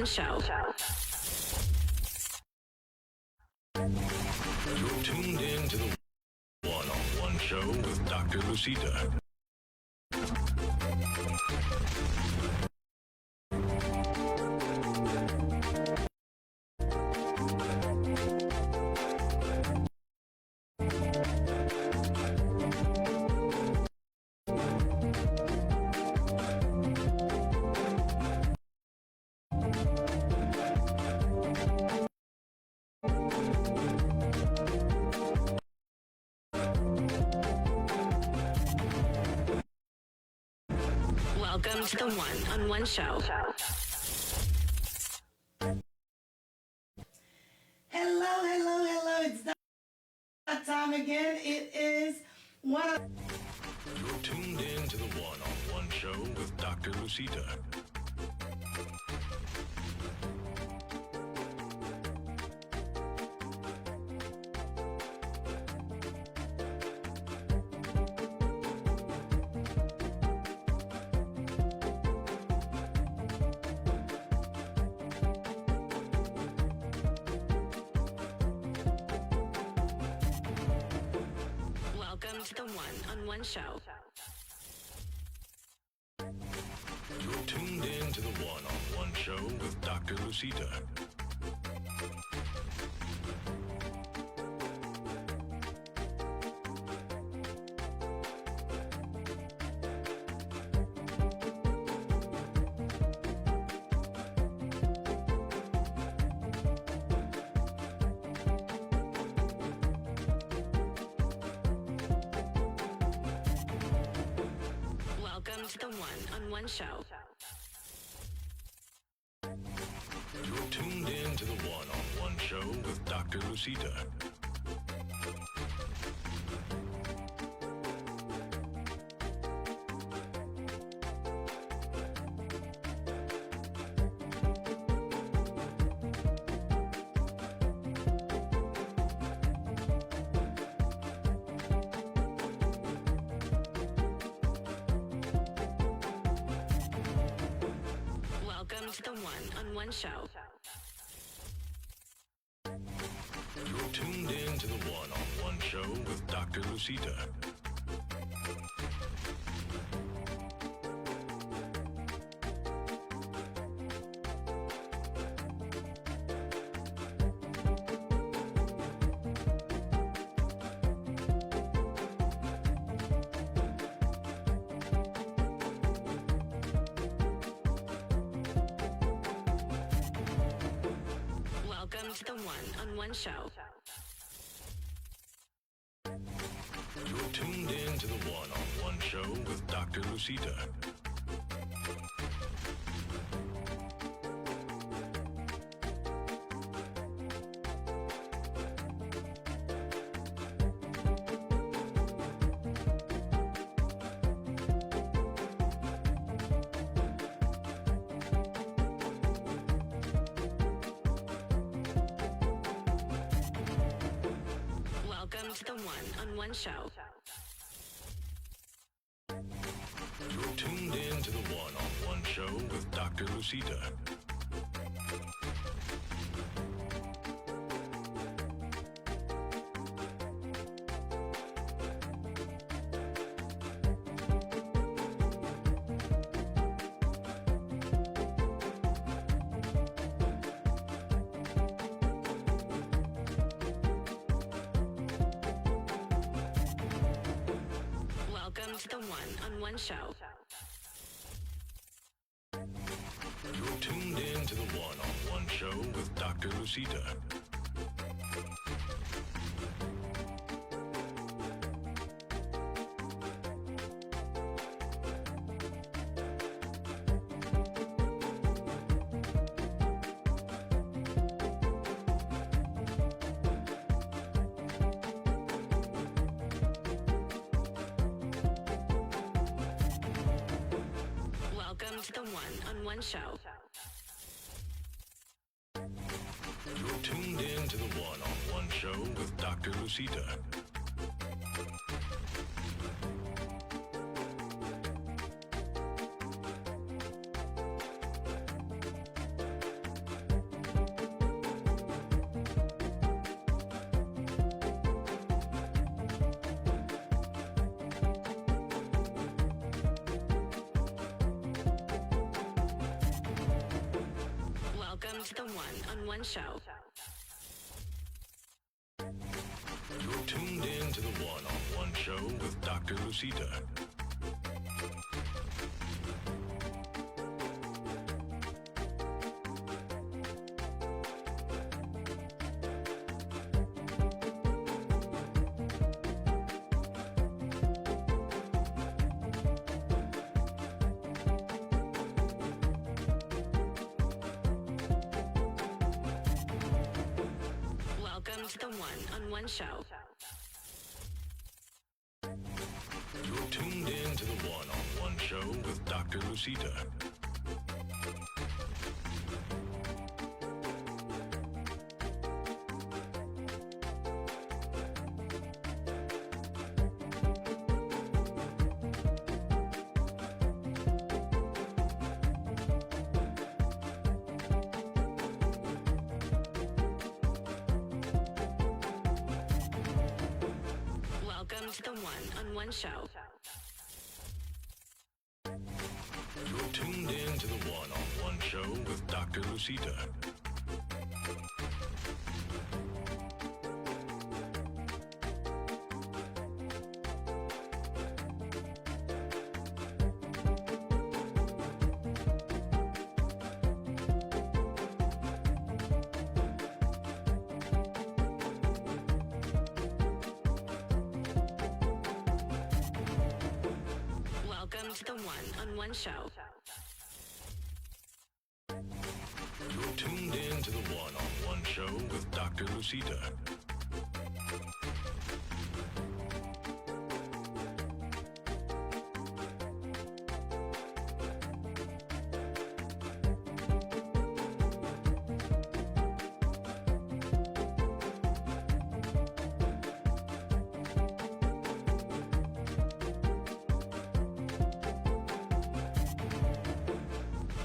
one-on-one show. You're tuned in to the one-on-one show with Dr. Lucita. Welcome to the one-on-one show. Hello. It's that time again. It is one of... You're tuned in to the one-on-one show with Dr. Lucita. Welcome to the one-on-one show. You're tuned in to the one-on-one show with Dr. Lucita. Welcome to the one-on-one show. You're tuned in to the one-on-one show with Dr. Lucita. Welcome to the one-on-one show. You're tuned in to the one-on-one show with Dr. Lucita. Welcome to the one-on-one show. You're tuned in to the one-on-one show with Dr. Lucita. Welcome to the one-on-one show. You're tuned in to the one-on-one show with Dr. Lucita. Welcome to the one-on-one show. You're tuned in to the one-on-one show with Dr. Lucita. Welcome to the one-on-one show. You're tuned in to the one-on-one show with Dr. Lucita. to the one-on-one show. You're tuned in to the one-on-one show with Dr. Lucita. Welcome to the one-on-one show. You're tuned in to the one-on-one show with Dr. Lucita. Welcome to the one-on-one show. You're tuned in to the one-on-one show with Dr. Lucita. Welcome to the one-on-one show. You're tuned in to the one-on-one show with Dr. Lucita.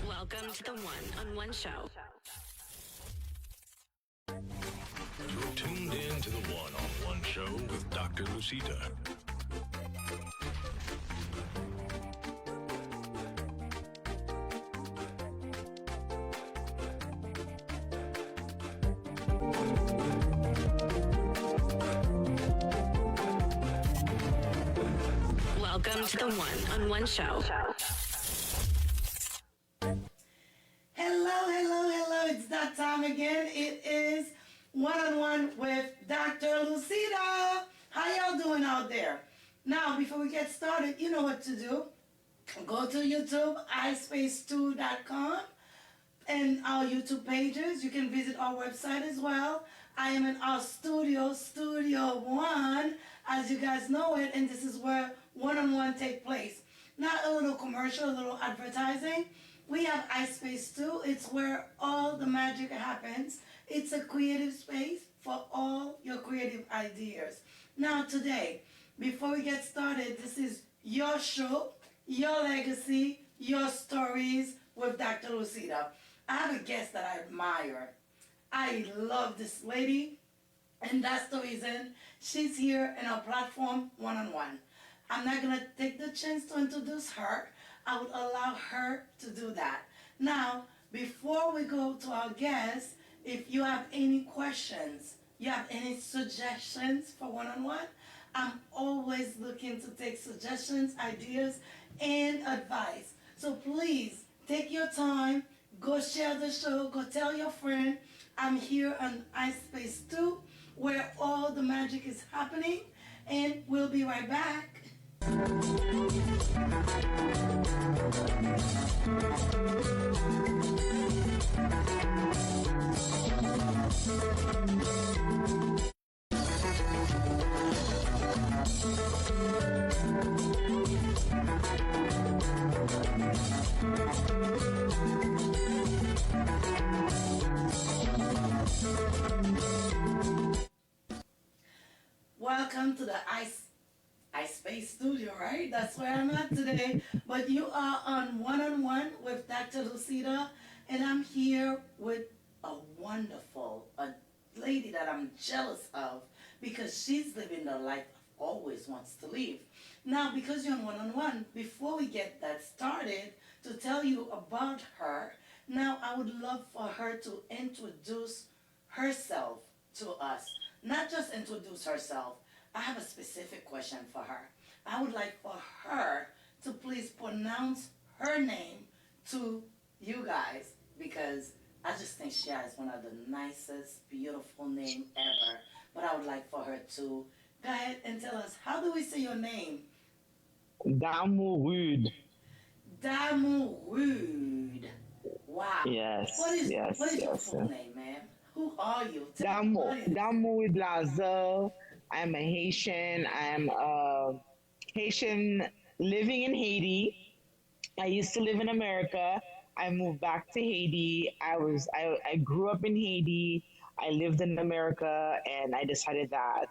Welcome to the one-on-one show. You're tuned in to the one-on-one show with Dr. Lucita. Welcome to the one-on-one show. Hello, it's that time again. It is one-on-one with Dr. Lucita. How y'all doing out there? Now, before we get started, you know what to do. Go to YouTube, ispace2.com, and our YouTube pages. You can visit our website as well. I am in our studio, Studio One, as you guys know it, and this is where one-on-one take place. Not a little commercial, a little advertising. We have iSpace 2. It's where all the magic happens. It's a creative space for all your creative ideas. Now today, before we get started, this is your show, your legacy, your stories with Dr. Lucita. I have a guest that I admire. I love this lady, and that's the reason she's here in our platform one-on-one. I'm not going to take the chance to introduce her. I would allow her to do that. Now, before we go to our guest, if you have any questions, you have any suggestions for one-on-one, I'm always looking to take suggestions, ideas, and advice. So please, take your time, go share the show, go tell your friend. I'm here on iSpace 2, where all the magic is happening, and we'll be right back. Welcome to the iSpace studio, right? That's where I'm at today. But you are on one-on-one with Dr. Lucita, and I'm here with a wonderful, a lady that I'm jealous of because she's living the life I've always wants to live. Now, because you're on one-on-one, before we get that started, to tell you about her, Now, I would love for her to introduce herself to us. Not just introduce herself. I have a specific question for her. I would like for her to please pronounce her name to you guys because I just think she has one of the nicest, beautiful name ever. But I would like for her to go ahead and tell us how do we say your name? Damourude. Damourude. Wow. What Yes, is what yes, is your yes, full yes. name, ma'am? Who are you? Tell the Damou, audience. Damourude Lazarre. I'm a Haitian. I'm a Haitian living in Haiti. I used to live in America. I moved back to Haiti. I grew up in Haiti. I lived in America, and I decided that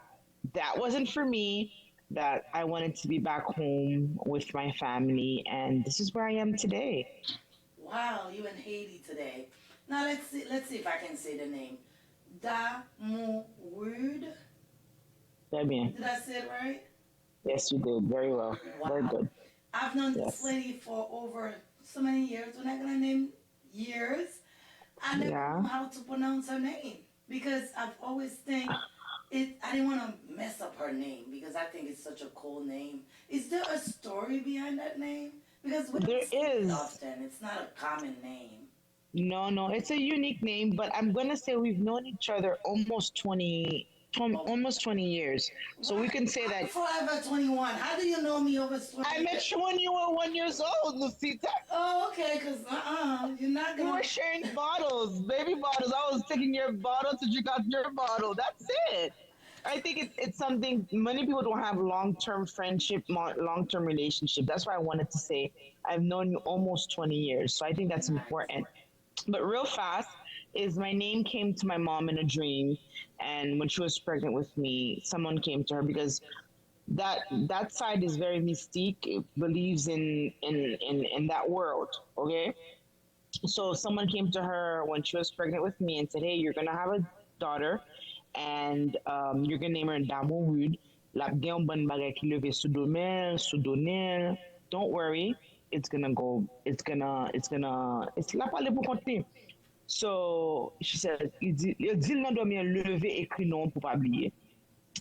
that wasn't for me. That I wanted to be back home with my family, and this is where I am today. Wow, you in Haiti today. Now let's see if I can say the name. Damourude. Très bien. Did I say it right? Yes, you did very well. Very Wow. good. I've known this Yes. lady for over so many years. We're not gonna name years. I never Yeah. know how to pronounce her name because I've always think it. I didn't want to mess up her name because I think it's such a cool name. Is there a story behind that name? Because we don't There see it is. often. It's not a common name. No, no, it's a unique name, but I'm gonna say we've known each other Oh, almost 20 years. So we what? can say I'm that forever 21. How do you know me over I 20 met years? you when you were 1 years old, Lucita. Oh, okay, because you're not We gonna. were sharing bottles, baby bottles. I was taking your bottle to drink out your bottle. That's it. I think it's something many people don't have long-term friendship, long-term relationship. That's why I wanted to say I've known you almost 20 years. So I think that's Nice. important. But real fast is my name came to my mom in a dream, and when she was pregnant with me, someone came to her because that side is very mystique. It believes in that world. Okay, so someone came to her when she was pregnant with me and said, "Hey, you're gonna have a daughter, and you're gonna name her Damourude. La bien bonne bagay ki leve sou domaine, sou donner. Don't worry, it's gonna go. It's la pale pou konti." So she said, il dit nan domi leve ekri non pou pa bliye.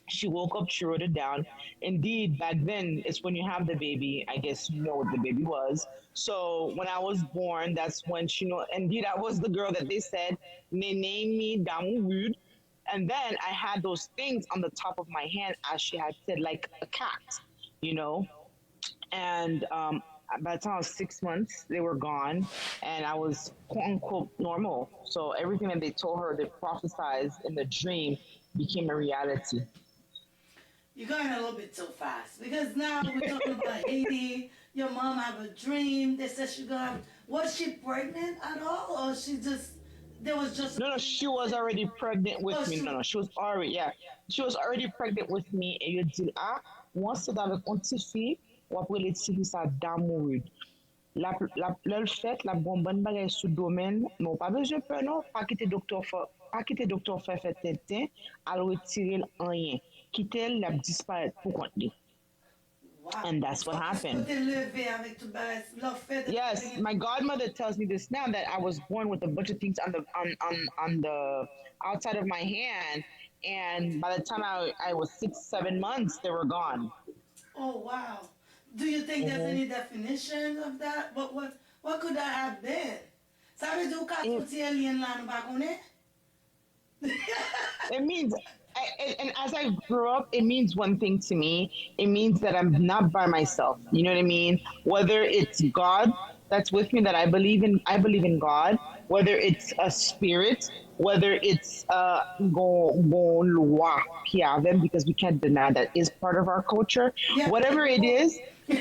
She woke up, she wrote it down. Indeed, back then, it's when you have the baby, I guess you know what the baby was. So when I was born, that's when she know, indeed, I was the girl that they said, they named me Damourude. And then I had those things on the top of my hand, as she had said, like a cat, you know? And by the time I was 6 months, they were gone, and I was quote unquote normal. So everything that they told her, they prophesized in the dream, became a reality. You're going a little bit too fast because now we're talking about Haiti. Your mom have a dream. They said she gonna. Was she pregnant at all, or she just there was just? No, no, she was already pregnant Oh, with me. she. No, no, she was already, yeah, she was already pregnant with me. Et yo di, ah, once c'est avec un petit fille, ou après les petits sa Damourude. Le fait, la bonne bonne bagay sous domaine, non, pas besoin peur, non, pas quitter docteur fait tintin, à retirer rien. Quitter la disparaître pour compte li. Wow. And that's what Ok, je peux happened. te lever avec tout bas. Leur fait de Yes, my godmother tells me this now that I was born with a bunch of things on the outside of my hand, and by the time I was 6 7 months, they were gone. Oh wow. Do you think there's Hmm. any definition of that? What could that have been? Ça veut dire qu'à tout It, alien là, nous pas connaît? it means, and as I grew up, it means one thing to me. It means that I'm not by myself. You know what I mean? Whether it's God that's with me, that I believe in God. Whether it's a spirit, whether it's gon loi qui avec, because we can't deny that is part of our culture. Yeah, Whatever it is,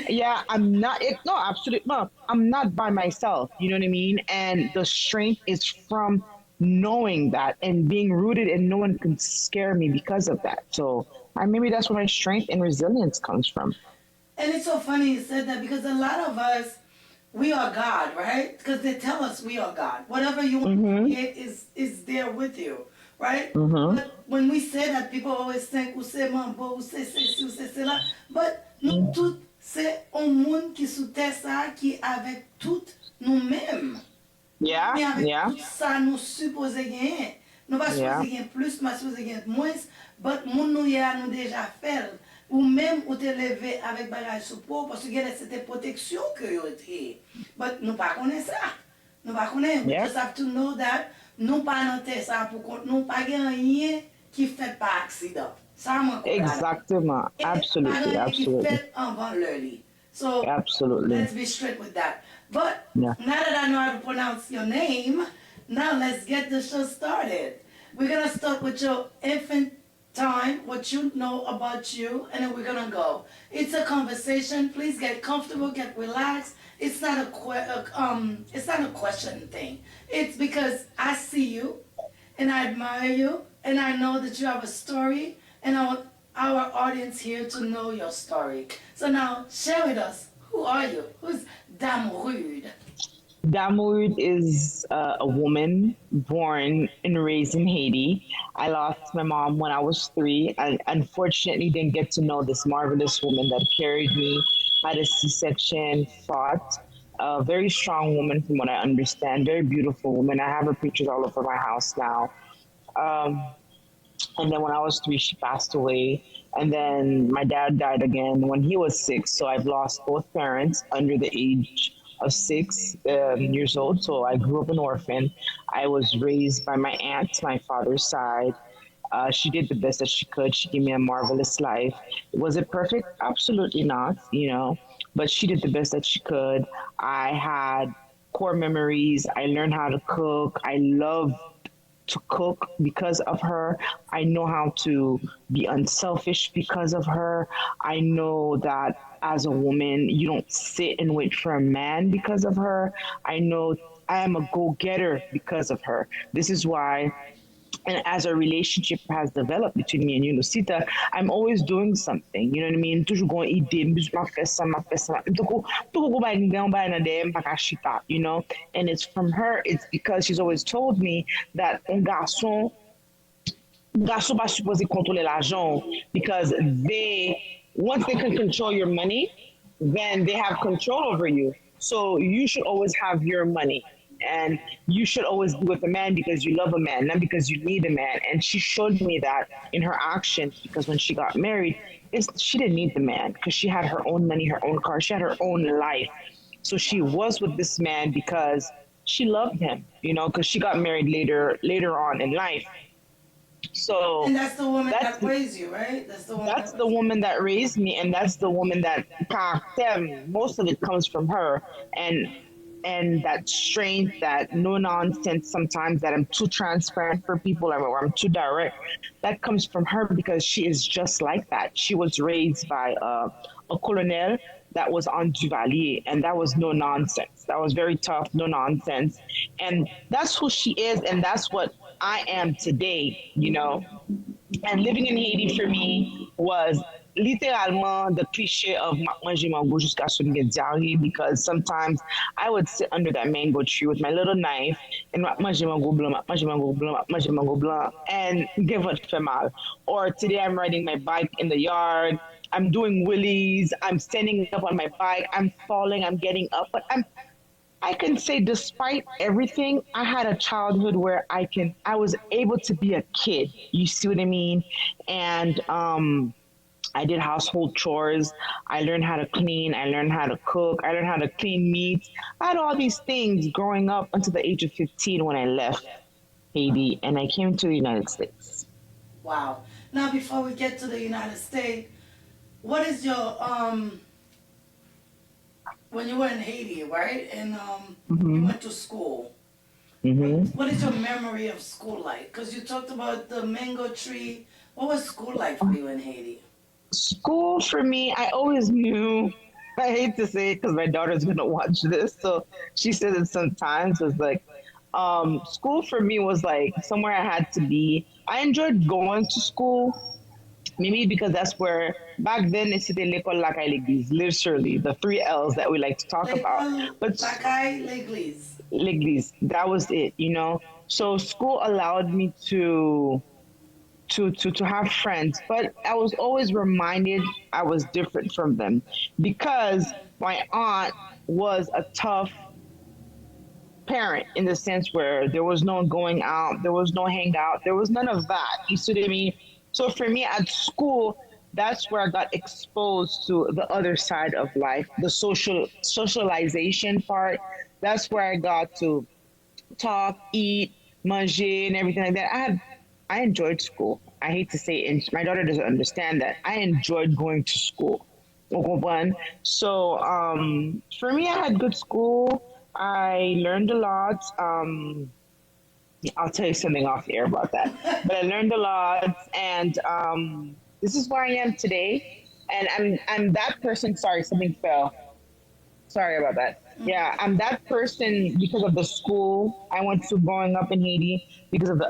yeah, I'm not. No, absolutely, no. I'm not by myself. You know what I mean? And the strength is from knowing that and being rooted, and no one can scare me because of that. So I maybe that's where my strength and resilience comes from. And it's so funny you said that because a lot of us, we are God, right? Because they tell us we are God. Whatever you want to Mm-hmm. create is there with you, right? Mm-hmm. But when we say that, people always think, ou c'est mambo, ou c'est ceci, ou c'est cela. But nous tous, c'est un monde qui sous terre ça, qui avec tout nous-mêmes. Yeah, Mais avec yeah, tout ça, nous supposons gagner. Nous pas yeah. supposés gagner plus, nous pas supposés gagner moins. But moun nou ya nous déjà fait. Ou même ou te levé avec bagage sous peau parce que c'était protection que yo était. But nous pas connaître ça. Nous pas connaître. We Yeah. just have to know that nous pas dans ça pour compte. Nous pas gagner rien qui fait par accident. Ça moi Exactement. Absolutely, absolutely, So absolutely. let's be straight with that. But Yeah. now that I know how to pronounce your name, now let's get the show started. We're gonna start with your infant time, what you know about you, and then we're gonna go. It's a conversation. Please get comfortable, get relaxed. It's not it's not a question thing. It's because I see you, and I admire you, and I know that you have a story, and I want our audience here to know your story. So now, share with us, who are you? Who's Damourude? Damourude is a woman born and raised in Haiti. I lost my mom when I was 3. I unfortunately didn't get to know this marvelous woman that carried me, had a C-section, fought. A very strong woman, from what I understand. Very beautiful woman. I have her pictures all over my house now. Um, and then when I was 3, she passed away. And then my dad died again when he was 6. So I've lost both parents under the age of 6 years old. So I grew up an orphan. I was raised by my aunt, my father's side. She did the best that she could. She gave me a marvelous life. Was it perfect? Absolutely not, but she did the best that she could. I had core memories. I learned how to cook. I love to cook because of her. I know how to be unselfish because of her. I know that as a woman, you don't sit and wait for a man because of her. I know I am a go getter because of her. This is why. And as our relationship has developed between me and you, Lucita, I'm always doing something. You know what I mean? Toujours going to eat, you know? And it's from her, it's because she's always told me that un garçon pas supposé contrôler l'argent because once they can control your money, then they have control over you. So you should always have your money. And you should always be with a man because you love a man, not because you need a man. And she showed me that in her actions because when she got married, she didn't need the man because she had her own money, her own car, she had her own life. So she was with this man because she loved him, because she got married later on in life. So and that's the woman that raised you, right? That's the woman that raised me, and that's the woman that most of it comes from her, and that strength, that no nonsense sometimes, that I'm too transparent for people or I'm too direct, that comes from her because she is just like that. She was raised by a colonel that was on Duvalier, and that was no nonsense. That was very tough, no nonsense. And that's who she is, and that's what I am today, And living in Haiti for me was littéralement the cliche of manger mango jusqu'à ce que diarrhée, because sometimes I would sit under that mango tree with my little knife and manger mango blanc, manger mango blanc, manger mango blanc, and give it fait mal. Or today I'm riding my bike in the yard, I'm doing wheelies, I'm standing up on my bike, I'm falling, I'm getting up, but I can say despite everything, I had a childhood where I was able to be a kid. You see what I mean? And I did household chores. I learned how to clean. I learned how to cook. I learned how to clean meat. I had all these things growing up until the age of 15 when I left Haiti and I came to the United States. Wow. Now, before we get to the United States, what is your when you were in Haiti, right? And you went to school. What is your memory of school like? Because you talked about the mango tree. What was school like for you in Haiti? School for me, I always knew. I hate to say it because my daughter's gonna watch this, so she says it sometimes. Was like, school for me was like somewhere I had to be. I enjoyed going to school. Maybe because that's where back then c'était l'école la caille l'église, literally the 3 L's that we like to talk about. But la caille l'église. L'église, that was it, So school allowed me to have friends, but I was always reminded I was different from them because my aunt was a tough parent in the sense where there was no going out, there was no hangout, there was none of that. You see what I mean? So for me at school, that's where I got exposed to the other side of life, the socialization part. That's where I got to talk, eat, manger, and everything like that. I enjoyed school. I hate to say it, and my daughter doesn't understand that. I enjoyed going to school. So for me, I had good school. I learned a lot. I'll tell you something off the air about that. But I learned a lot, and this is where I am today. And I'm that person. Sorry, something fell. Sorry about that. Yeah, I'm that person because of the school I went to growing up in Haiti, because of the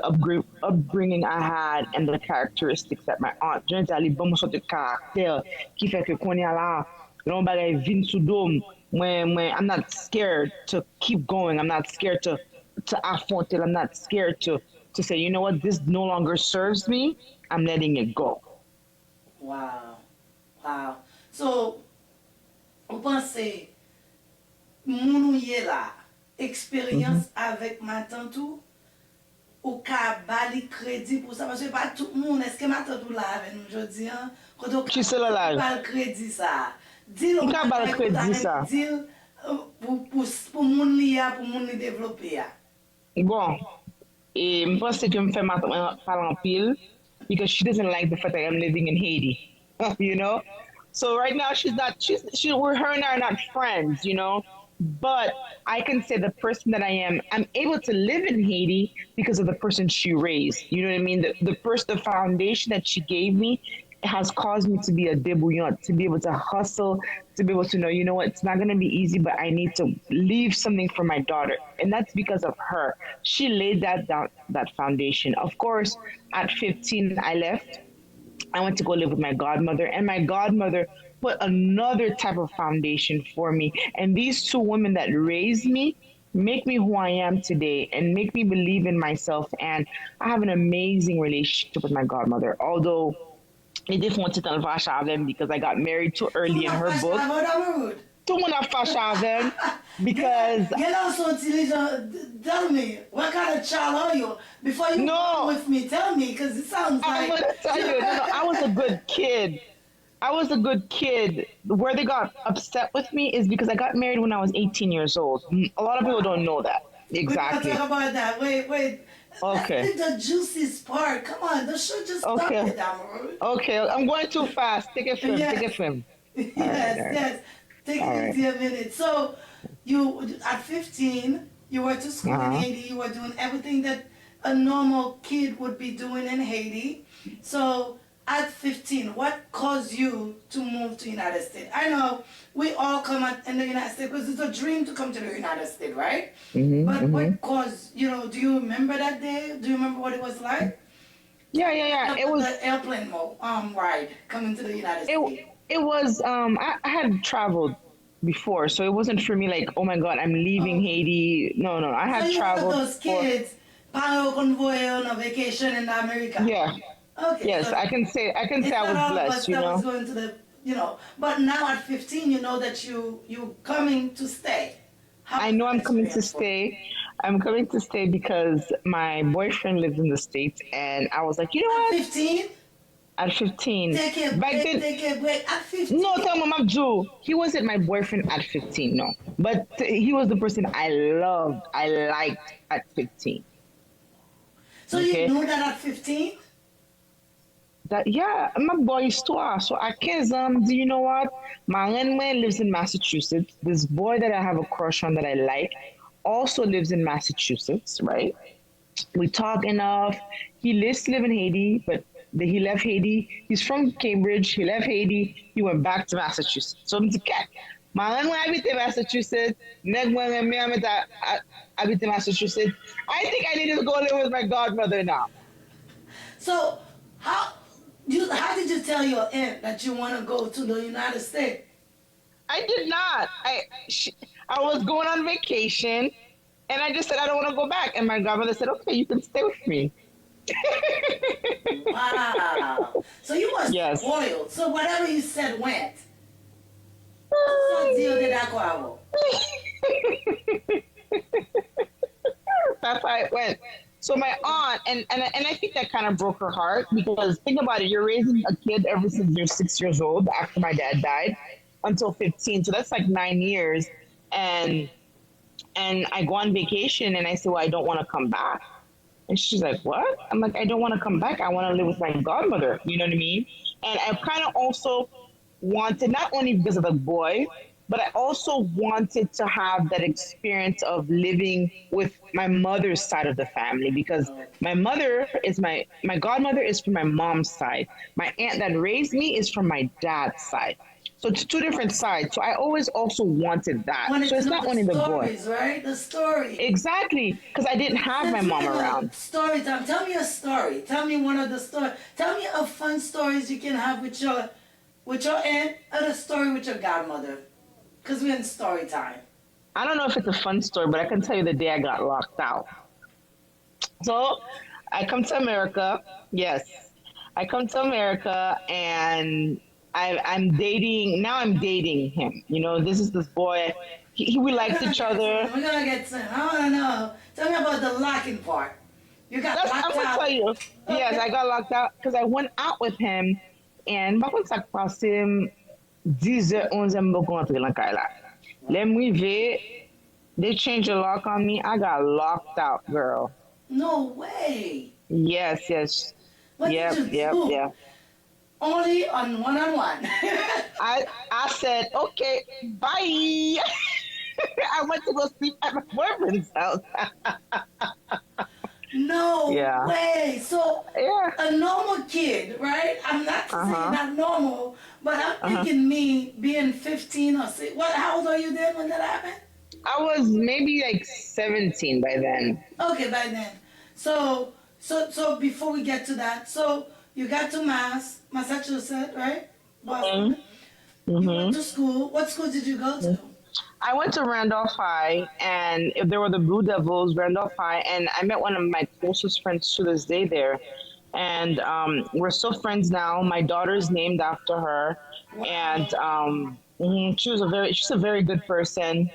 upbringing I had and the characteristics that my aunt. Je allé bon sorte de caractère qui fait que qu'on y a là, l'on bagay vin sous dôme. I'm not scared to keep going. I'm not scared to affronter. I'm not scared to say, you know what, this no longer serves me. I'm letting it go. Wow. Wow. So, vous pensez, moun ou yé la, expérience avec ma tante ou ka bali crédit pour ça, parce que pas tout le monde, est-ce que ma tante ou la avec nous aujourd'hui, hein? Quand on She still alive. bali crédit ça. Dis-le, Ou ka bali crédit ça. Dis-le, pour moun li ya, pour moun li développer ya. Bon, et je pense que me fait parler en pile because she doesn't like the fact that I'm living in Haiti, you know. So right now her and I are not friends, you know. But I can say the person that I am, I'm able to live in Haiti because of the person she raised. You know what I mean? The foundation that she gave me has caused me to be a débrouillante, to be able to hustle, to be able to know, you know what, it's not going to be easy, but I need to leave something for my daughter. And that's because of her. She laid that foundation. Of course, at 15, I left. I went to go live with my godmother, and my godmother put another type of foundation for me. And these two women that raised me make me who I am today and make me believe in myself. And I have an amazing relationship with my godmother, although I didn't want to tell Fasha because I got married too early in her book. Tout le monde a fâché avec because... Tell me, what kind of child are you? Before you go with me, tell me, because it sounds like... I'm going to tell you, I was a good kid. I was a good kid. Where they got upset with me is because I got married when I was 18 years old. A lot of people don't know that. Exactly. We're going to talk about that. Wait. Okay. That's the juiciest part. Come on, the show just started, Damourude. Okay, I'm going too fast. Take it from. Take it from. Yes. Take it easy a minute. So, you at 15, you went to school in Haiti. You were doing everything that a normal kid would be doing in Haiti. So, at 15, what caused you to move to the United States? I know we all come in the United States because it's a dream to come to the United States, right? But what caused, do you remember that day? Do you remember what it was like? Yeah. It was the airplane ride coming to the United States. It was, I had traveled before, so it wasn't for me like, oh my God, I'm leaving Haiti. No, I had traveled. So you were those kids, convoy on a vacation in America. Yeah. Okay. Yes, so I can say I was blessed, was going to the, but now at 15, you know that you're coming to stay. I know I'm coming to stay. I'm coming to stay because my boyfriend lives in the States, and I was like, you know what? 15? At 15. Take a break. At 15. No, tell him I'm Jew. He wasn't my boyfriend at 15, no. But he was the person I liked at 15. So you knew that at 15? My boy histoire. So at 15 ans, do you know what? My friend lives in Massachusetts. This boy that I have a crush on that I like also lives in Massachusetts, right? We talk enough. He lives to live in Haiti, but he left Haiti. He's from Cambridge. He left Haiti. He went back to Massachusetts. So I'm like, my friend habite Massachusetts. Next one, me habite Massachusetts. I think I need to go live with my godmother now. So how did you tell your aunt that you want to go to the United States? I did not. I was going on vacation, and I just said I don't want to go back. And my godmother said, "Okay, you can stay with me." Wow. So you were spoiled. So whatever you said went. That's how it went. So my aunt, and I think that kind of broke her heart because think about it, you're raising a kid ever since you're 6 years old after my dad died until 15. So that's like 9 years. And I go on vacation and I say, well, I don't want to come back. And she's like, what? I'm like, I don't want to come back. I want to live with my godmother. You know what I mean? And I kind of also wanted, not only because of the boy, but I also wanted to have that experience of living with my mother's side of the family because my mother is my godmother is from my mom's side. My aunt that raised me is from my dad's side. So it's two different sides. So I always also wanted that. So it's not only the boy. Right? The story. Exactly. Because I didn't have my mom around. Story time. Tell me a story. Tell me one of the stories. Tell me a fun stories you can have with your aunt and a story with your godmother. Because we're in story time. I don't know if it's a fun story, but I can tell you the day I got locked out. So I come to America. Yes. I come to America and I'm dating him. You know, this is this boy. We liked each other. We're gonna get some. I wanna know. Tell me about the locking part. You got locked out. I'm gonna tell you. Okay. Yes, I got locked out because I went out with him, and par contre ça passe 10h, 11h, me rentrer dans la. Let me ver. They changed the lock on me. I got locked out, girl. No way. Yes. What did you do? Yep. Only on one-on-one. I said, okay, bye. I went to go sleep at my boyfriend's house. No way. So a normal kid, right? I'm not saying not normal, but I'm thinking me being 15 or 6. How old are you then when that happened? I was maybe like 17 by then. Okay, by then. So before we get to that, so you got to Massachusetts, right? Boston. You went to school. What school did you go to? I went to Randolph High, and if there were the Blue Devils, Randolph High, and I met one of my closest friends to this day there. And we're still friends now. My daughter's named after her, and she's a very good person.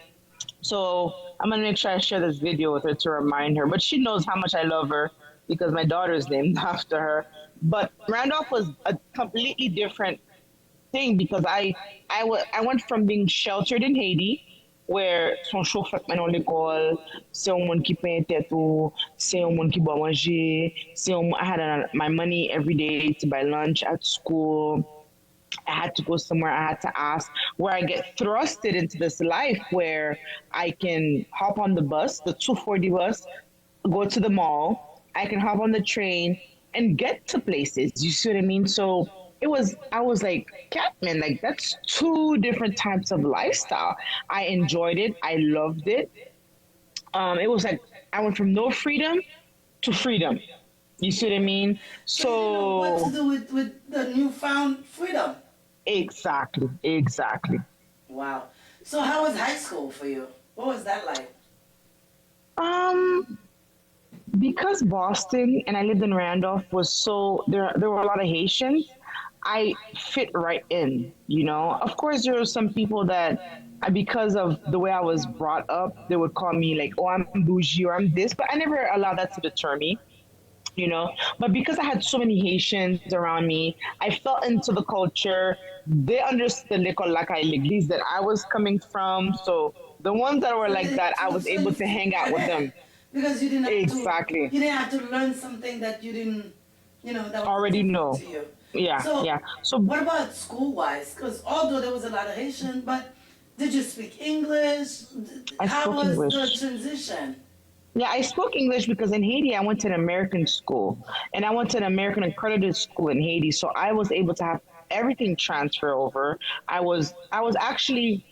So I'm gonna make sure I share this video with her to remind her. But she knows how much I love her because my daughter is named after her. But Randolph was a completely different thing because I went from being sheltered in Haiti, where son chauffeur maintenant l'école, c'est un monde qui paye tête ou, c'est un monde qui boit manger, I had my money every day to buy lunch at school. I had to go somewhere, I had to ask, where I get thrusted into this life where I can hop on the bus, the 240 bus, go to the mall, I can hop on the train and get to places. You see what I mean? So I was like, Catman, like that's two different types of lifestyle. I enjoyed it. I loved it. It was like, I went from no freedom to freedom. You see what I mean? So you know what to do with the newfound freedom. Exactly. Wow. So how was high school for you? What was that like? Because Boston and I lived in Randolph was so there were a lot of Haitians. I fit right in, you know. Of course, there were some people that, because of the way I was brought up, they would call me like, "Oh, I'm bougie" or "I'm this," but I never allowed that to deter me, you know. But because I had so many Haitians around me, I fell into the culture. They understood l'église that I was coming from, so the ones that were like that, I was able to hang out with them. Because you didn't have exactly. You didn't have to learn something that you didn't, that was already know. To you. Yeah. So what about school-wise? Because although there was a lot of Haitian, but did you speak English? How was English. The transition? Yeah, I spoke English because in Haiti I went to an American school, and I went to an American accredited school in Haiti, so I was able to have everything transfer over. I was actually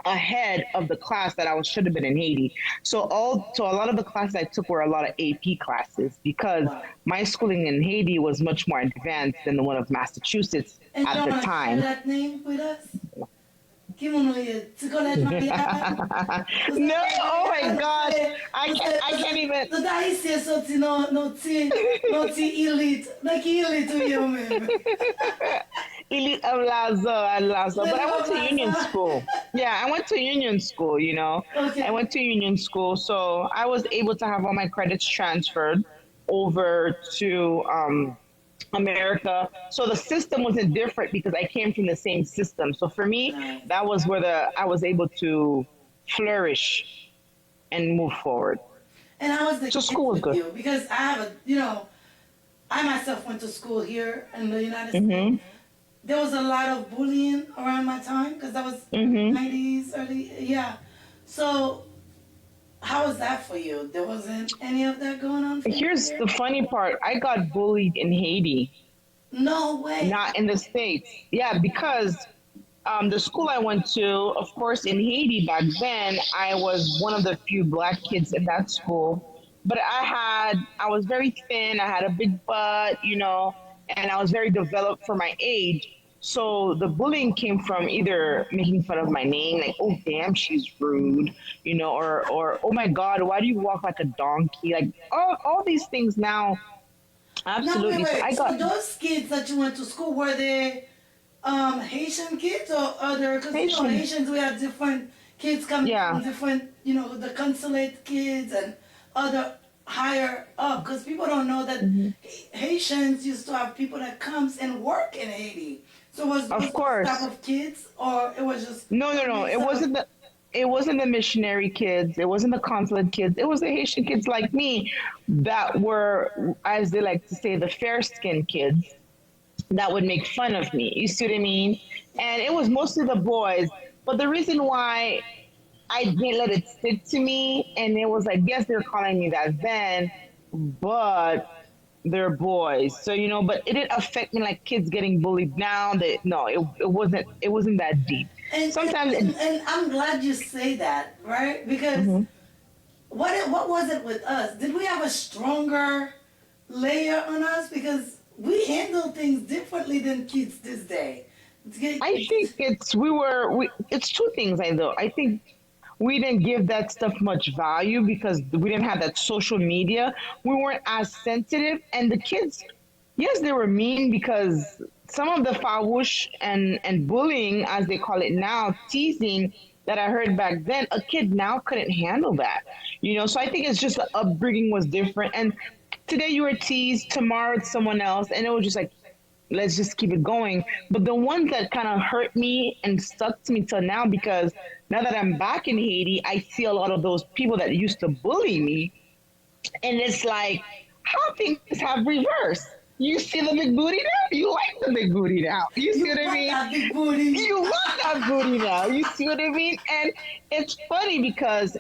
ahead of the class that I should have been in Haiti. So a lot of the classes I took were a lot of AP classes because my schooling in Haiti was much more advanced than the one of Massachusetts and at the time. Share that name with us? No, oh my gosh, I can't even. So that is no elite, like elite to you, man. Elite of Lazzare. But I Little went to union Lazzare. school. Yeah, I went to union school, you know. Okay. I went to union school, so I was able to have all my credits transferred over to America. So the system wasn't different because I came from the same system. So for me, Nice. that was where the I was able to flourish and move forward. And I was the So case school was with good. you because I have I myself went to school here in the United States. Mhm. There was a lot of bullying around my time because that was Mhm. 90s, early, yeah. So how was that for you? There wasn't any of that going on for you Here's here? the funny part. I got bullied in Haiti, No way. not in the States. Yeah, because the school I went to, of course, in Haiti back then, I was one of the few black kids in that school. But I was very thin. I had a big butt, you know, and I was very developed for my age. So the bullying came from either making fun of my name, like, oh, damn, she's rude, you know, or oh my God, why do you walk like a donkey? Like all these things now, No, wait, absolutely. So I wait. So got those kids that you went to school, were they Haitian kids or other? Because Haitian. Haitians, we have different kids coming Yeah. from different, the consulate kids and other higher up. Because people don't know that Haitians used to have people that comes and work in Haiti. So was Of those course. type of kids, or it was just No, no, a no. mix of- It wasn't the missionary kids. It wasn't the consulate kids. It was the Haitian kids like me that were, as they like to say, the fair skinned kids that would make fun of me. You see what I mean? And it was mostly the boys. But the reason why I didn't let it stick to me, and it was like, yes, they were calling me that then, but they're boys. So, you know, but it didn't affect me like kids getting bullied now. That no, it wasn't that deep. And, Sometimes and I'm glad you say that, right? Because what was it with us? Did we have a stronger layer on us? Because we handle things differently than kids this day. I think it's two things I know. I think we didn't give that stuff much value because we didn't have that social media. We weren't as sensitive, and the kids, yes, they were mean because some of the fawush and bullying, as they call it now, teasing that I heard back then, a kid now couldn't handle that. You know, so I think it's just the upbringing was different. And today you were teased, tomorrow it's someone else, and it was just like, let's just keep it going. But the ones that kind of hurt me and stuck to me till now, because now that I'm back in Haiti, I see a lot of those people that used to bully me, and it's like how things have reversed. You see the big booty now? You like the big booty now. You see what I want mean? that big booty. You want that booty now. You see what I mean? And it's funny because,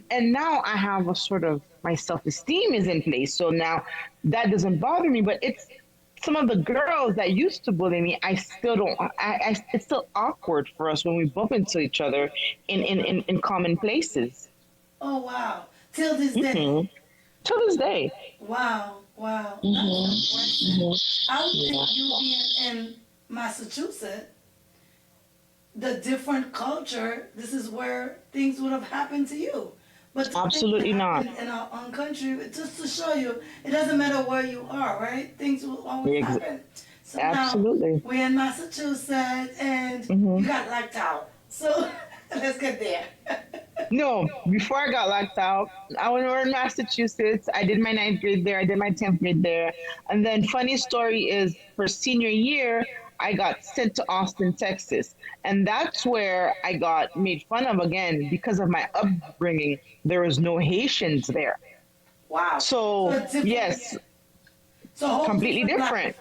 and now I have a sort of, my self-esteem is in place. So now that doesn't bother me, but it's some of the girls that used to bully me, I still don't, it's still awkward for us when we bump into each other in common places. Oh wow! Till this day. Hmm. To this day. Wow, wow. I would think you being in Massachusetts, the different culture, this is where things would have happened to you. But the things Absolutely that not. happen in our own country, just to show you, it doesn't matter where you are, right? Things will always Ex- happen. So Absolutely. now we're in Massachusetts and you got locked out. So let's get there. No, before I got locked out, I went over in Massachusetts. I did my ninth grade there. I did my 10th grade there. And then funny story is for senior year, I got sent to Austin, Texas. And that's where I got made fun of again because of my upbringing. There was no Haitians there. Wow. So, it's different. yes, So whole completely different.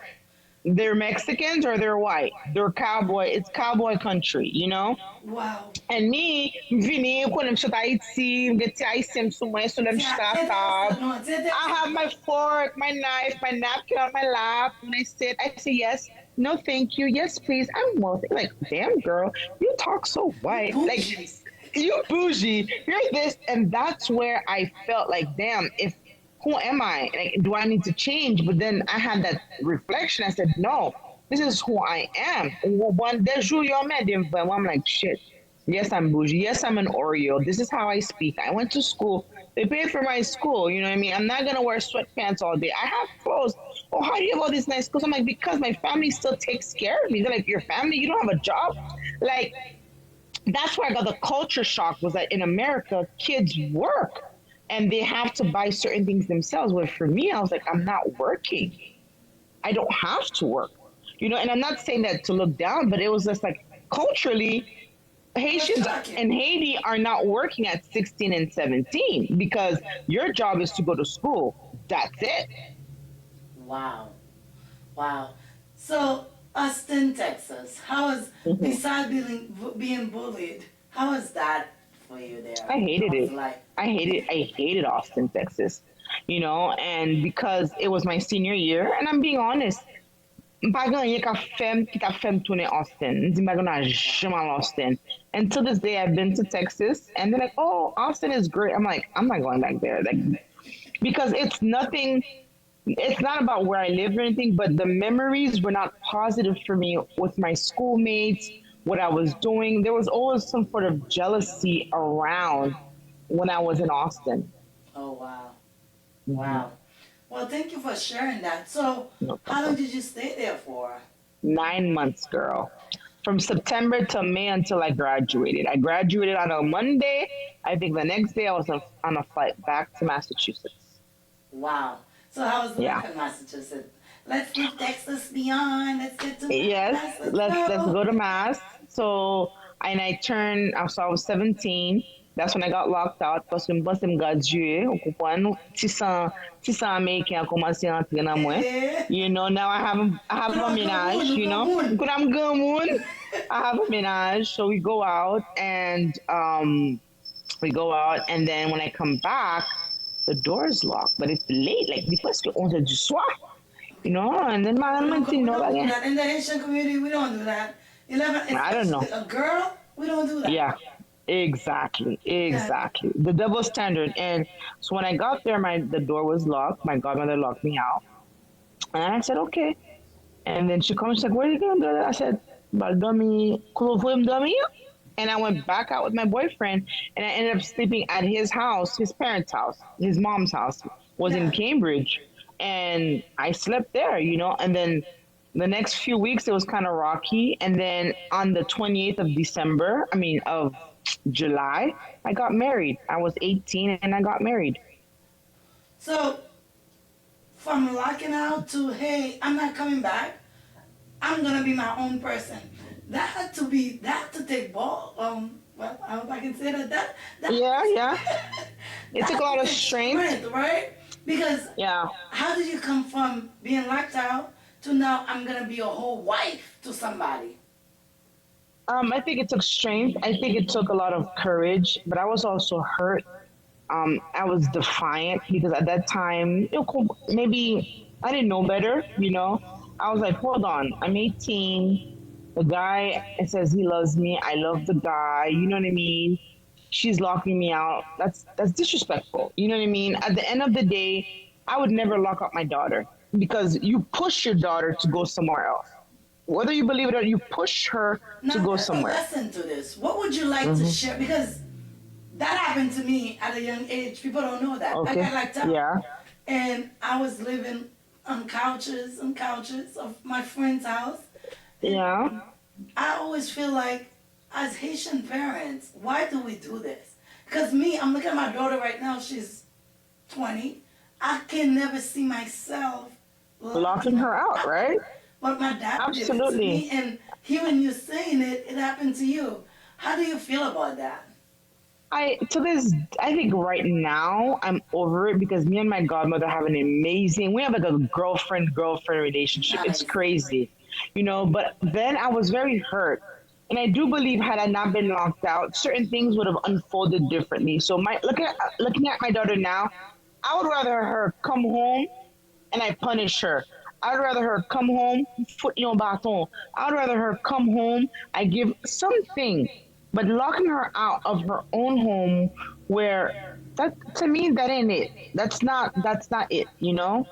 They're Mexicans or they're white. They're cowboy. It's cowboy country, you know? Wow. And me, vini, quando eu Haiti, get Haitian somewhere, so them start up. I have my fork, my knife, my napkin on my lap. And I say yes, no, thank you, yes, please. I'm wealthy. Like, damn, girl, you talk so white. Like, you bougie, you're this. And that's where I felt like, damn, who am I? Like, do I need to change? But then I had that reflection. I said, no, this is who I am. One day, I'm like, shit. Yes, I'm bougie. Yes, I'm an Oreo. This is how I speak. I went to school. They paid for my school. You know what I mean? I'm not gonna wear sweatpants all day. I have clothes. Oh, how do you have all these nice clothes? I'm like, because my family still takes care of me. They're like, your family? You don't have a job? Like, that's where I got the culture shock was that in America, kids work and they have to buy certain things themselves. Where for me, I was like, I'm not working. I don't have to work. You know, and I'm not saying that to look down, but it was just like culturally, Haitians in Haiti are not working at 16 and 17 because your job is to go to school. That's it. Wow. Wow. So, Austin, Texas, how is, besides being bullied, how is that for you there? I hated How was it. like, I hated Austin, Texas. You know, and because it was my senior year, and I'm being honest, pa gen yon ka fem tourne Austin. Di pa gen jamais Austin. And to this day, I've been to Texas, and they're like, "Oh, Austin is great." I'm like, I'm not going back there, like, because it's nothing. It's not about where I live or anything, but the memories were not positive for me with my schoolmates, what I was doing. There was always some sort of jealousy around when I was in Austin. oh, wow. Wow. Well, thank you for sharing that. So, how long did you stay there for? 9 months, girl. From September to May until I graduated. I graduated on a Monday. I think the next day I was on a flight back to Massachusetts. Wow. So, how was life Yeah. in Massachusetts? Let's leave Texas beyond. Let's get to Yes, Mass. let's go to Mass. So and I turned. So I was 17. That's when I got locked out parce que m'pense m'ga Dieu, ou comprend, ti san Americain a commencé à entrer dans moi. Yeah. You know, now I have a ménage, you know. Quand I'm good, I have a ménage, so we go out and then when I come back, the door is locked, but it's late, like presque 11 du soir. You know, and then my We husband don't know do that. that. In the Haitian community, we don't do that. 11, I don't know. A girl, we don't do that. Yeah, exactly. The double standard. And so when I got there, the door was locked. My godmother locked me out, and I said okay. And then she comes, she's like, "What are you gonna do?" I said, "But dummy, dummy." And I went back out with my boyfriend, and I ended up sleeping at his house, his parents' house, his mom's house was in Cambridge, and I slept there, you know. And then the next few weeks it was kind of rocky, and then on the 28th of July, I got married. I was 18 and I got married. So, from locking out to, hey, I'm not coming back, I'm going to be my own person. That had to take ball. Well, I hope I can say that. Yeah. It that took a lot of takes strength. right? Because Yeah. how did you come from being locked out to now I'm going to be a whole wife to somebody? I think it took strength. I think it took a lot of courage, but I was also hurt. I was defiant because at that time, maybe I didn't know better, you know. I was like, hold on, I'm 18. The guy says he loves me. I love the guy. You know what I mean? She's locking me out. That's disrespectful. You know what I mean? At the end of the day, I would never lock up my daughter because you push your daughter to go somewhere else. Whether you believe it or not, you push her to go somewhere. Listen to this. What would you like to share? Because that happened to me at a young age. People don't know that. Okay. I got locked out. Yeah. And I was living on couches of my friend's house. Yeah. I always feel like, as Haitian parents, why do we do this? Because me, I'm looking at my daughter right now. She's 20. I can never see myself Locking her out, right? But my dad did it to Absolutely. me, and hearing you saying it, it happened to you. How do you feel about that? I think right now I'm over it because me and my godmother have we have like a girlfriend relationship. It's Nice. crazy, you know. But then I was very hurt, and I do believe had I not been locked out, certain things would have unfolded differently. So looking at my daughter now, I would rather her come home and I punish her. I'd rather her come home, foot in your baton. I'd rather her come home, I give something. But locking her out of her own home, where that to me that ain't it. That's not it, you know.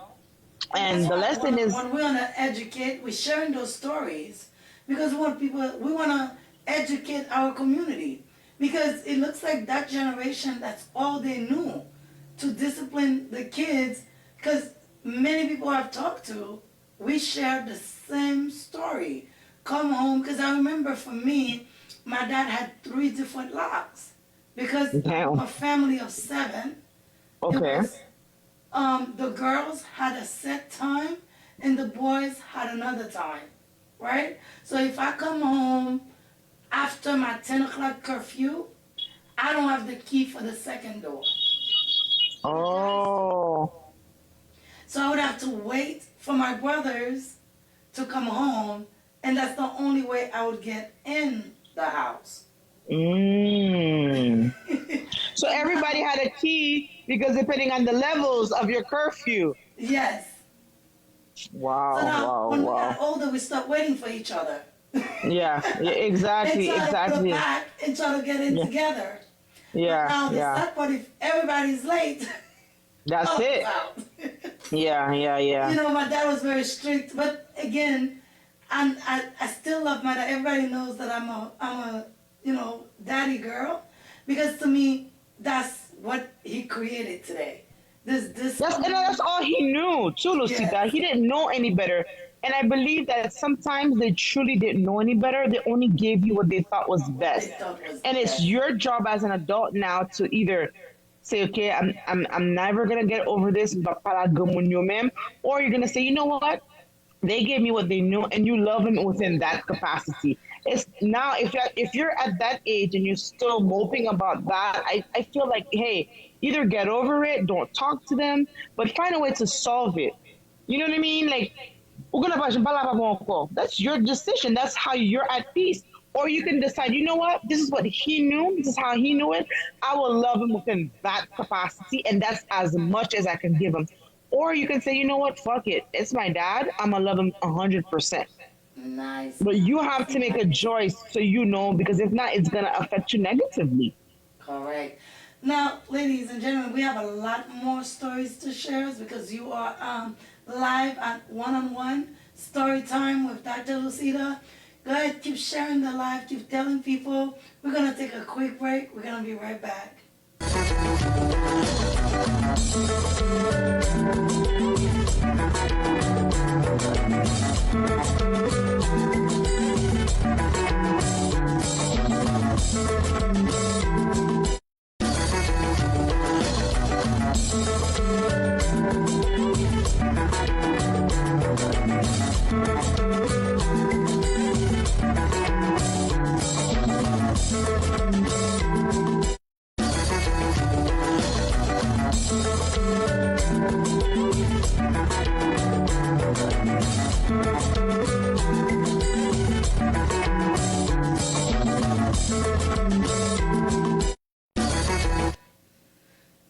And That's the why lesson is when we want to educate, we're sharing those stories because we want to educate our community because it looks like that generation, that's all they knew. to discipline the kids, because many people I've talked to, we share the same story. Come home, because I remember for me, my dad had 3 different locks because Damn. a family of 7. It Okay. was the girls had a set time and the boys had another time, right? So if I come home after my 10 o'clock curfew, I don't have the key for the second door. Oh. So I would have to wait for my brothers to come home, and that's the only way I would get in the house. Mm. So everybody had a key because depending on the levels of your curfew. Yes. Wow, So now, wow, when we wow. got older, we stopped waiting for each other. Yeah, yeah, exactly, And try to go exactly. back and try to get in Yeah, together. yeah, Now, the yeah. sad part, if everybody's late, That's oh, it. wow. Yeah, yeah, yeah. You know, my dad was very strict, but again, I still love my dad. Everybody knows that I'm a daddy girl, because to me, that's what he created today. This That's all he knew too, yes, Lucita. He didn't know any better. And I believe that sometimes they truly didn't know any better. They only gave you what they thought was what they best. thought was And it's best. your job as an adult now to either say, okay, I'm never gonna get over this, or you're gonna say, you know what? They gave me what they knew, and you love them within that capacity. It's now if you're at that age and you're still moping about that, I feel like, hey, either get over it, don't talk to them, but find a way to solve it. You know what I mean? Like, that's your decision. That's how you're at peace. Or you can decide, you know what? This is what he knew. This is how he knew it. I will love him within that capacity, and that's as much as I can give him. Or you can say, you know what? Fuck it. It's my dad. I'm gonna love him 100%. Nice, But you nice, have to make a nice. choice so you know, because if not, it's gonna affect you negatively. Correct. Now, ladies and gentlemen, we have a lot more stories to share because you are live at one-on-one story time with Dr. Lucida. Go ahead, keep sharing the live, keep telling people. We're going to take a quick break. We're going to be right back.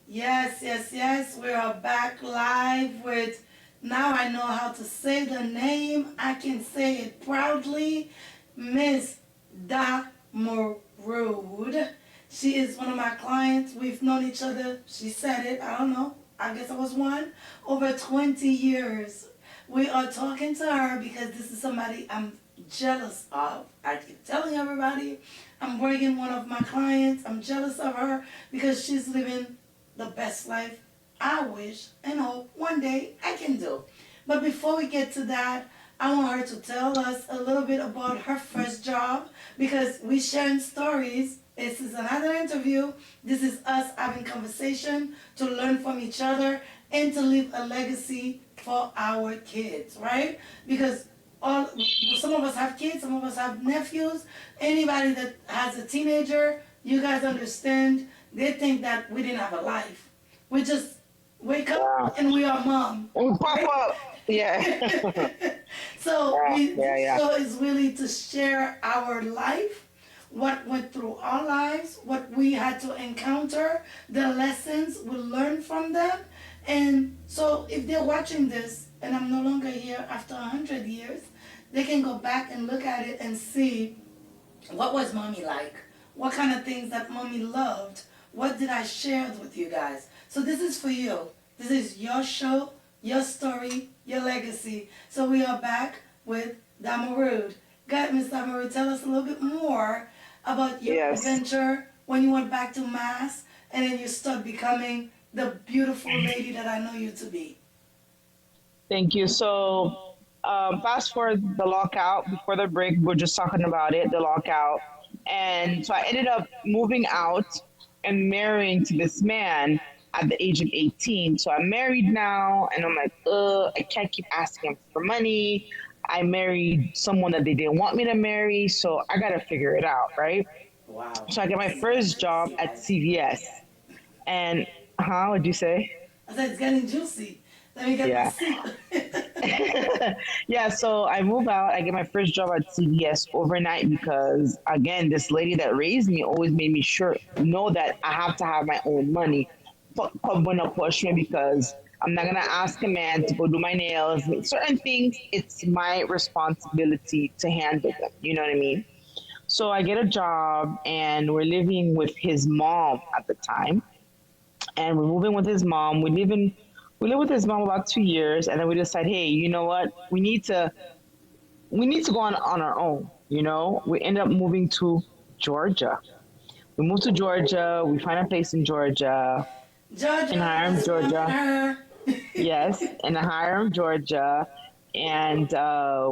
Yes, yes, yes. We are back live with, now I know how to say the name. I can say it proudly. Miss Damourude. She is one of my clients. We've known each other. She said it. I don't know. I guess I was one. Over 20 years. We are talking to her because this is somebody I'm jealous of. I keep telling everybody I'm bringing one of my clients. I'm jealous of her because she's living the best life I wish and hope one day I can do. But before we get to that, I want her to tell us a little bit about her first job because we sharing stories. This is another interview. This is us having conversation to learn from each other and to leave a legacy for our kids, right? Because all some of us have kids, some of us have nephews. Anybody that has a teenager, you guys understand, they think that we didn't have a life. We just wake Yeah. up and we are mom. And pop Right? up. Yeah. So Yeah, we, yeah, this yeah. show is really to share our life, what went through our lives, what we had to encounter, the lessons we learned from them. And so if they're watching this and I'm no longer here after 100 years, they can go back and look at it and see what was mommy like, what kind of things that mommy loved, what did I share with you guys. So this is for you. This is your show, your story, your legacy. So we are back with Damourude. Go ahead, Miss Damourude, tell us a little bit more about your Yes. adventure when you went back to Mass and then you start becoming the beautiful lady that I know you to be. Thank you. So, fast forward the lockout before the break, we're just talking about it, the lockout. And so I ended up moving out and marrying to this man at the age of 18. So I'm married now, and I'm like, I can't keep asking him for money. I married someone that they didn't want me to marry, so I got to figure it out, right? Wow. So I got my first job at CVS. And, how would you say? I said, it's getting juicy. Let me get Yeah. my seat. Yeah, so I move out. I get my first job at CVS overnight because, again, this lady that raised me always made me know that I have to have my own money. When I push me because I'm not gonna ask a man to go do my nails. Certain things, it's my responsibility to handle them. You know what I mean? So I get a job, and we're living with his mom at the time, and we're moving with his mom. We live with his mom about 2 years, and then we decide, hey, you know what? We need to go on our own. You know, we end up moving to Georgia. We moved to Georgia. We find a place in Georgia. Georgia. In Hiram, Georgia. Her. Yes, in Hiram, Georgia. And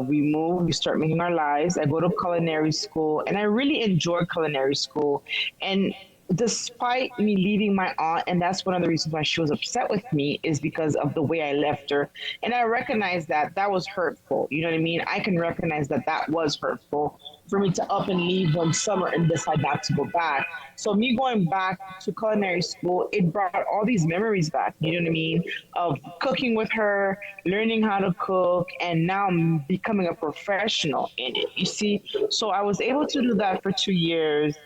we move, we start making our lives. I go to culinary school, and I really enjoy culinary school. And despite me leaving my aunt, and that's one of the reasons why she was upset with me, is because of the way I left her. And I recognize that that was hurtful. You know what I mean? I can recognize that that was hurtful for me to up and leave one summer and decide not to go back. So me going back to culinary school, it brought all these memories back, you know what I mean? Of cooking with her, learning how to cook, and now I'm becoming a professional in it, you see? So I was able to do that for 2 years.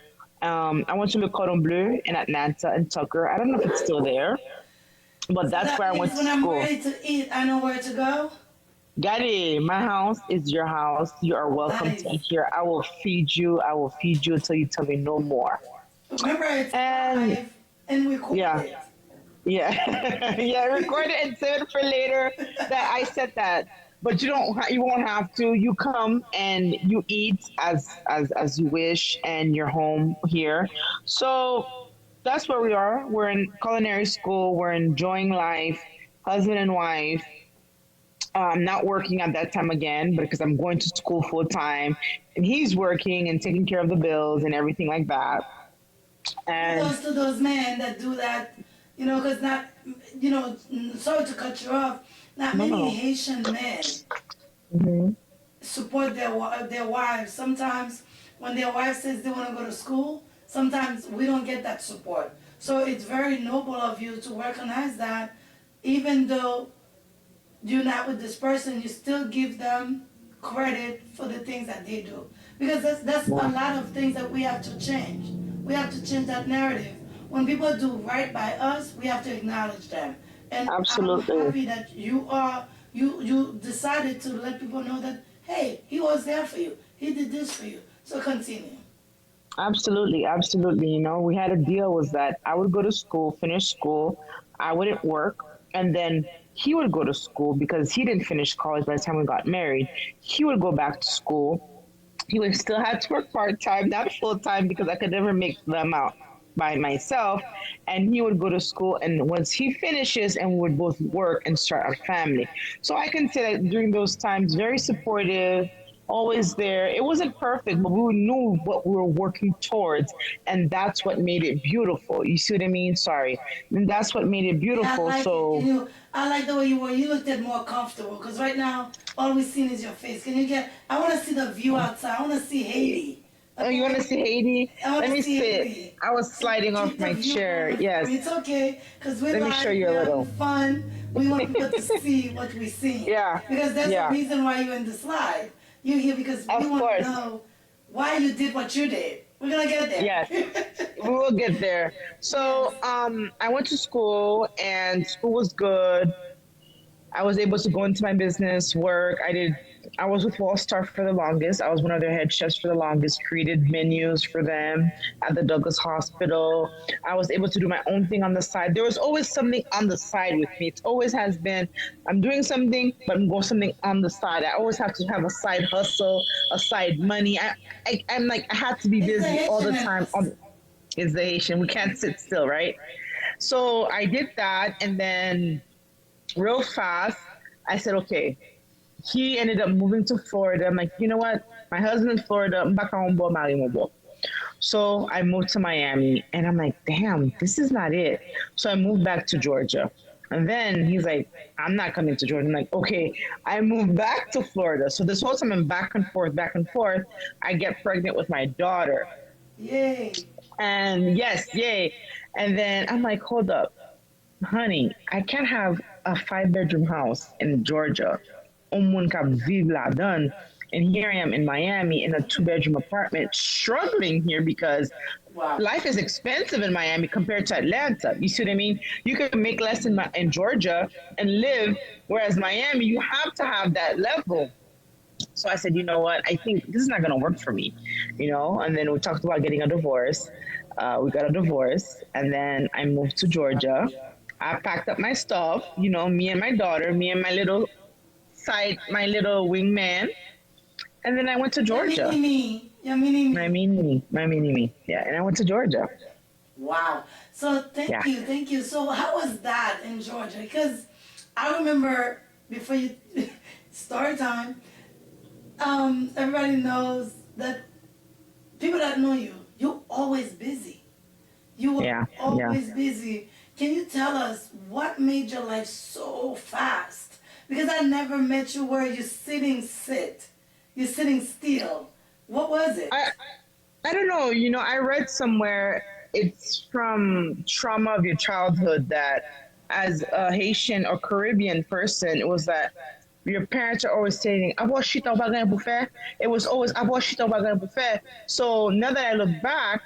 I went to Le Cordon Bleu in Atlanta and Tucker. I don't know if it's still there, but that's that where I went to when I'm school. ready to eat, I know where to go. Gary, my house is your house. You are welcome to eat here. I will feed you. I will feed you until you tell me no more. Remember, it's And- 5 and we record Yeah. it. Yeah, yeah. Record it and save it for later. That I said that, but you don't. You won't have to. You come and you eat as you wish, and you're home here. So that's where we are. We're in culinary school. We're enjoying life, husband and wife. I'm not working at that time again because I'm going to school full time, and he's working and taking care of the bills and everything like that. And Kudos to those men that do that, because not, sorry to cut you off, not No, many no. Haitian men Mhm. support their wives. Sometimes when their wife says they want to go to school, sometimes we don't get that support. So it's very noble of you to recognize that even though you're not with this person, you still give them credit for the things that they do. Because that's a lot of things that we have to change. We have to change that narrative. When people do right by us, we have to acknowledge them. And Absolutely. I'm happy that you decided to let people know that, hey, he was there for you. He did this for you. So continue. Absolutely, absolutely. You know, we had a deal was that I would go to school, finish school, I wouldn't work, and then he would go to school because he didn't finish college by the time we got married. He would go back to school. He would still have to work part time, not full time, because I could never make them out by myself. And he would go to school, and once he finishes, and we would both work and start our family. So I can say that during those times, very supportive, always there. It wasn't perfect, but we knew what we were working towards, and that's what made it beautiful. You see what I mean? Sorry, and that's what made it beautiful. I like So. it. I like the way you were. You looked at more comfortable because right now all we've seen is your face. Can you get? I want to see the view outside. I want to see Haiti. Oh, you want to see Haiti? I wanna Let me see sit. Haiti. I was sliding off Keep the my view chair. going. Yes. It's okay because we're Let me live, show you a we're little. having fun. We want people to see what we see. Yeah. Because that's Yeah. the reason why you're in the slide. You're here because we Of want course. to know why you did what you did. We're gonna get there. Yes. We will get there. So, I went to school, and school was good. I was able to go into my business, work. I was with Wall Star for the longest. I was one of their head chefs for the longest, created menus for them at the Douglas Hospital. I was able to do my own thing on the side. There was always something on the side with me. It always has been, I'm doing something, but I'm doing something on the side. I always have to have a side hustle, a side money. I'm like, I have to be It's the busy all the Haitian time. in us. It's the Haitian. We can't sit still, right? So I did that, and then real fast, I said, okay. He ended up moving to Florida. I'm like, you know what? My husband's in Florida. I'm back on board, so I moved to Miami, and I'm like, damn, this is not it. So I moved back to Georgia. And then he's like, I'm not coming to Georgia. I'm like, okay. I moved back to Florida. So this whole time I'm back and forth, back and forth. I get pregnant with my daughter. Yay. And yes, yay. And then I'm like, hold up, honey, I can't have a 5-bedroom house in Georgia. Omun ka vive la dan. And here I am in Miami in a 2-bedroom apartment, struggling here because Wow. life is expensive in Miami compared to Atlanta. You see what I mean? You can make less in Georgia and live, whereas Miami, you have to have that level. So I said, you know what? I think this is not going to work for me, And then we talked about getting a divorce. We got a divorce, and then I moved to Georgia. I packed up my stuff, me and my daughter, me and my little wingman. And then I went to Georgia. Yeah, mini me. My mini me. Yeah, and I went to Georgia. Wow. So thank you. So how was that in Georgia? Because I remember before you story time, everybody knows that people that know you, you're always busy. You were always busy. Can you tell us what made your life so fast? Because I never met you where you're sitting still. What was it? I don't know. I read somewhere it's from trauma of your childhood that as a Haitian or Caribbean person, it was that your parents are always saying, "Abo shita bagay buffet." It was always "Abo shita bagay buffet." So now that I look back,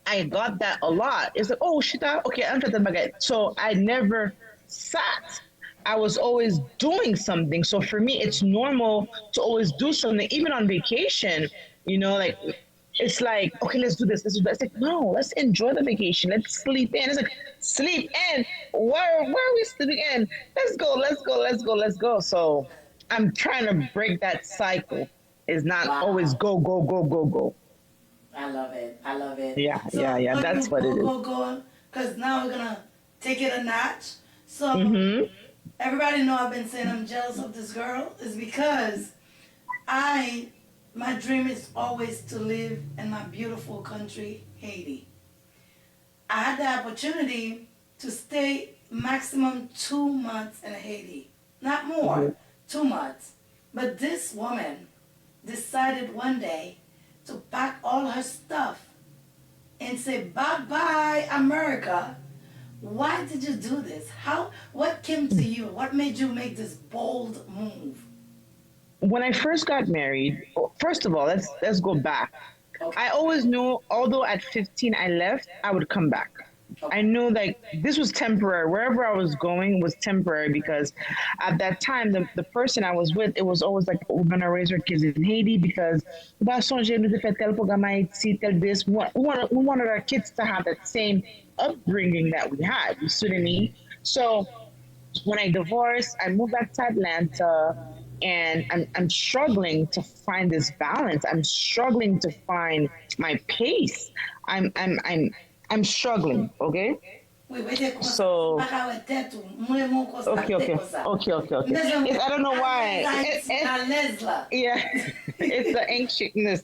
I got that a lot. It's like, "Oh shita, okay, I'm trying to bagay." So I never sat. I was always doing something. So for me, it's normal to always do something, even on vacation. Like it's like, okay, let's do this. Let's do that. It's like, no, let's enjoy the vacation. Let's sleep in. It's like, sleep in. Where are we sleeping in? Let's go. So I'm trying to break that cycle. It's not always go. I love it. Yeah. That's what it is. Go. Because now we're gonna take it a notch. So everybody know I've been saying I'm jealous of this girl is because my dream is always to live in my beautiful country, Haiti. I had the opportunity to stay maximum 2 months in Haiti. Not more, 2 months. But this woman decided one day to pack all her stuff and say, bye-bye, America. Why did you do this? What came to you? What made you make this bold move? When I first got married, first of all, let's go back. Okay. I always knew, although at 15 I left, I would come back. Okay. I knew like this was temporary. Wherever I was going was temporary because at that time, the person I was with, it was always like, we're going to raise our kids in Haiti because we wanted our kids to have that same upbringing that we had. You see what I mean? So when I divorced, I moved back to Atlanta. And I'm struggling to find this balance. I'm struggling to find my pace. I'm struggling. Okay. So okay. I don't know why. Yeah, it's the anxiousness,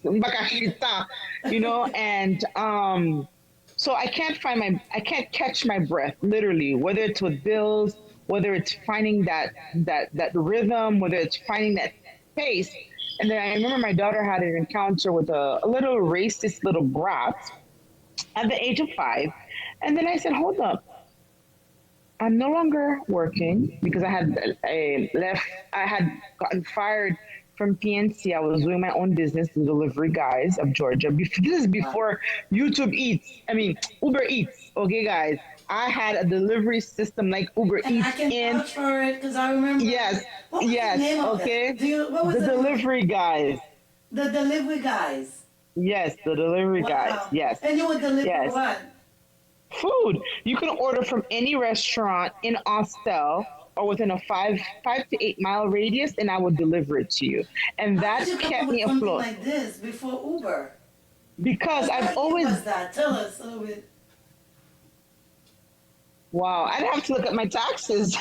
and so I can't catch my breath, literally, whether it's with bills, whether it's finding that rhythm, whether it's finding that pace. And then I remember my daughter had an encounter with a little racist little brat at the age of 5. And then I said, hold up. I'm no longer working because I had gotten fired from PNC. I was doing my own business, the delivery guys of Georgia. This is before Uber Eats. Okay, guys. I had a delivery system like Uber Eats. I can vouch for it because I remember. Yes. What was the name of Okay. What was the delivery guys. The delivery guys. Yes, the delivery guys. Yes. And you would deliver what? Food. You can order from any restaurant in Austell or within a 5 to 8 mile radius, and I would deliver it to you. And that kept me afloat. Like this before Uber. Because I've always. What was that? Tell us a little bit. Wow, I'd have to look at my taxes.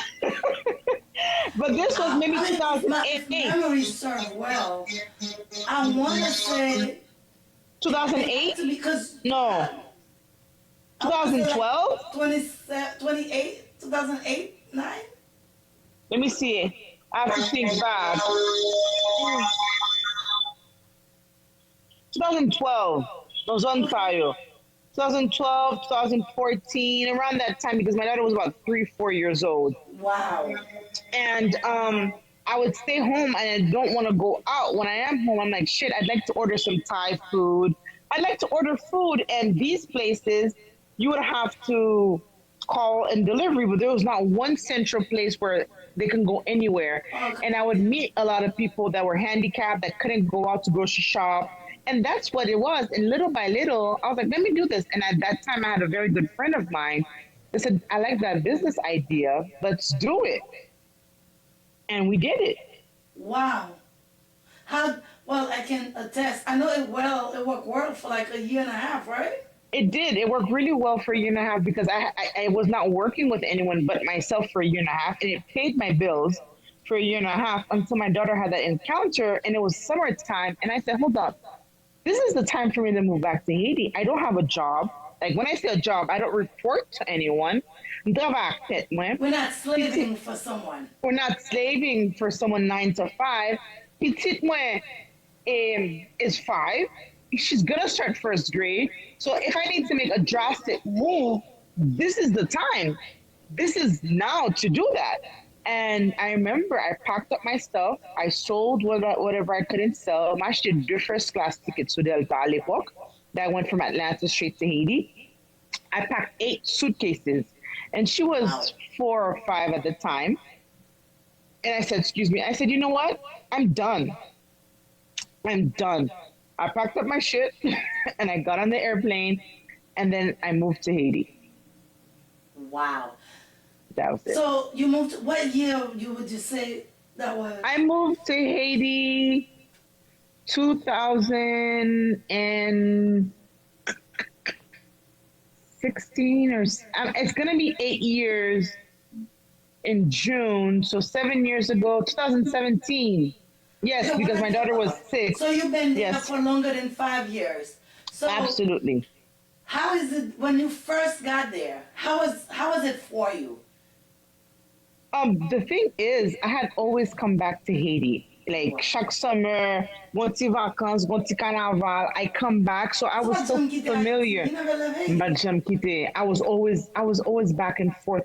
But this was maybe I mean, if 2008. memory serves well, I want to say 2008? because No, I want to say like 2012? 28, 2008, 9? Let me see. I have to think back. 2012. Those on fire. 2012, 2014, around that time, because my daughter was about 3, 4 years old. Wow. And I would stay home and I don't want to go out. When I am home, I'm like, shit, I'd like to order some Thai food. I'd like to order food. And these places, you would have to call and delivery, but there was not one central place where they can go anywhere. And I would meet a lot of people that were handicapped that couldn't go out to grocery shop. And that's what it was. And little by little, I was like, let me do this. And at that time, I had a very good friend of mine that said, I like that business idea. Let's do it. And we did it. Wow. How, well, I can attest. I know it well. It worked well for like a year and a half, right? It did. It worked really well for a year and a half because I was not working with anyone but myself for a year and a half. And it paid my bills for a year and a half until my daughter had that encounter. And it was summertime. And I said, hold up. This is the time for me to move back to Haiti. I don't have a job. Like when I say a job, I don't report to anyone. We're not slaving for someone. We're not slaving for someone 9 to 5. Petite moi is 5. She's gonna start first grade. So if I need to make a drastic move, this is the time. This is now to do that. And I remember I packed up my stuff. I sold whatever I couldn't sell. I did 2 first class tickets to Delta à l'époque that went from Atlanta straight to Haiti. I packed 8 suitcases. And she was 4 or 5 at the time. And I said, excuse me. I said, you know what? I'm done. I'm done. I packed up my shit and I got on the airplane and then I moved to Haiti. Wow. That was it. So you moved, what year would you say that was? I moved to Haiti 2016 or it's going to be 8 years in June. So 7 years ago, 2017. Yes, so because my daughter was 6. So you've been there for longer than 5 years. So absolutely. How is it when you first got there? How was it for you? The thing is, I had always come back to Haiti. Like chaque summer, gonti vacances, gonti carnaval, I come back, so I was so familiar. I was always back and forth,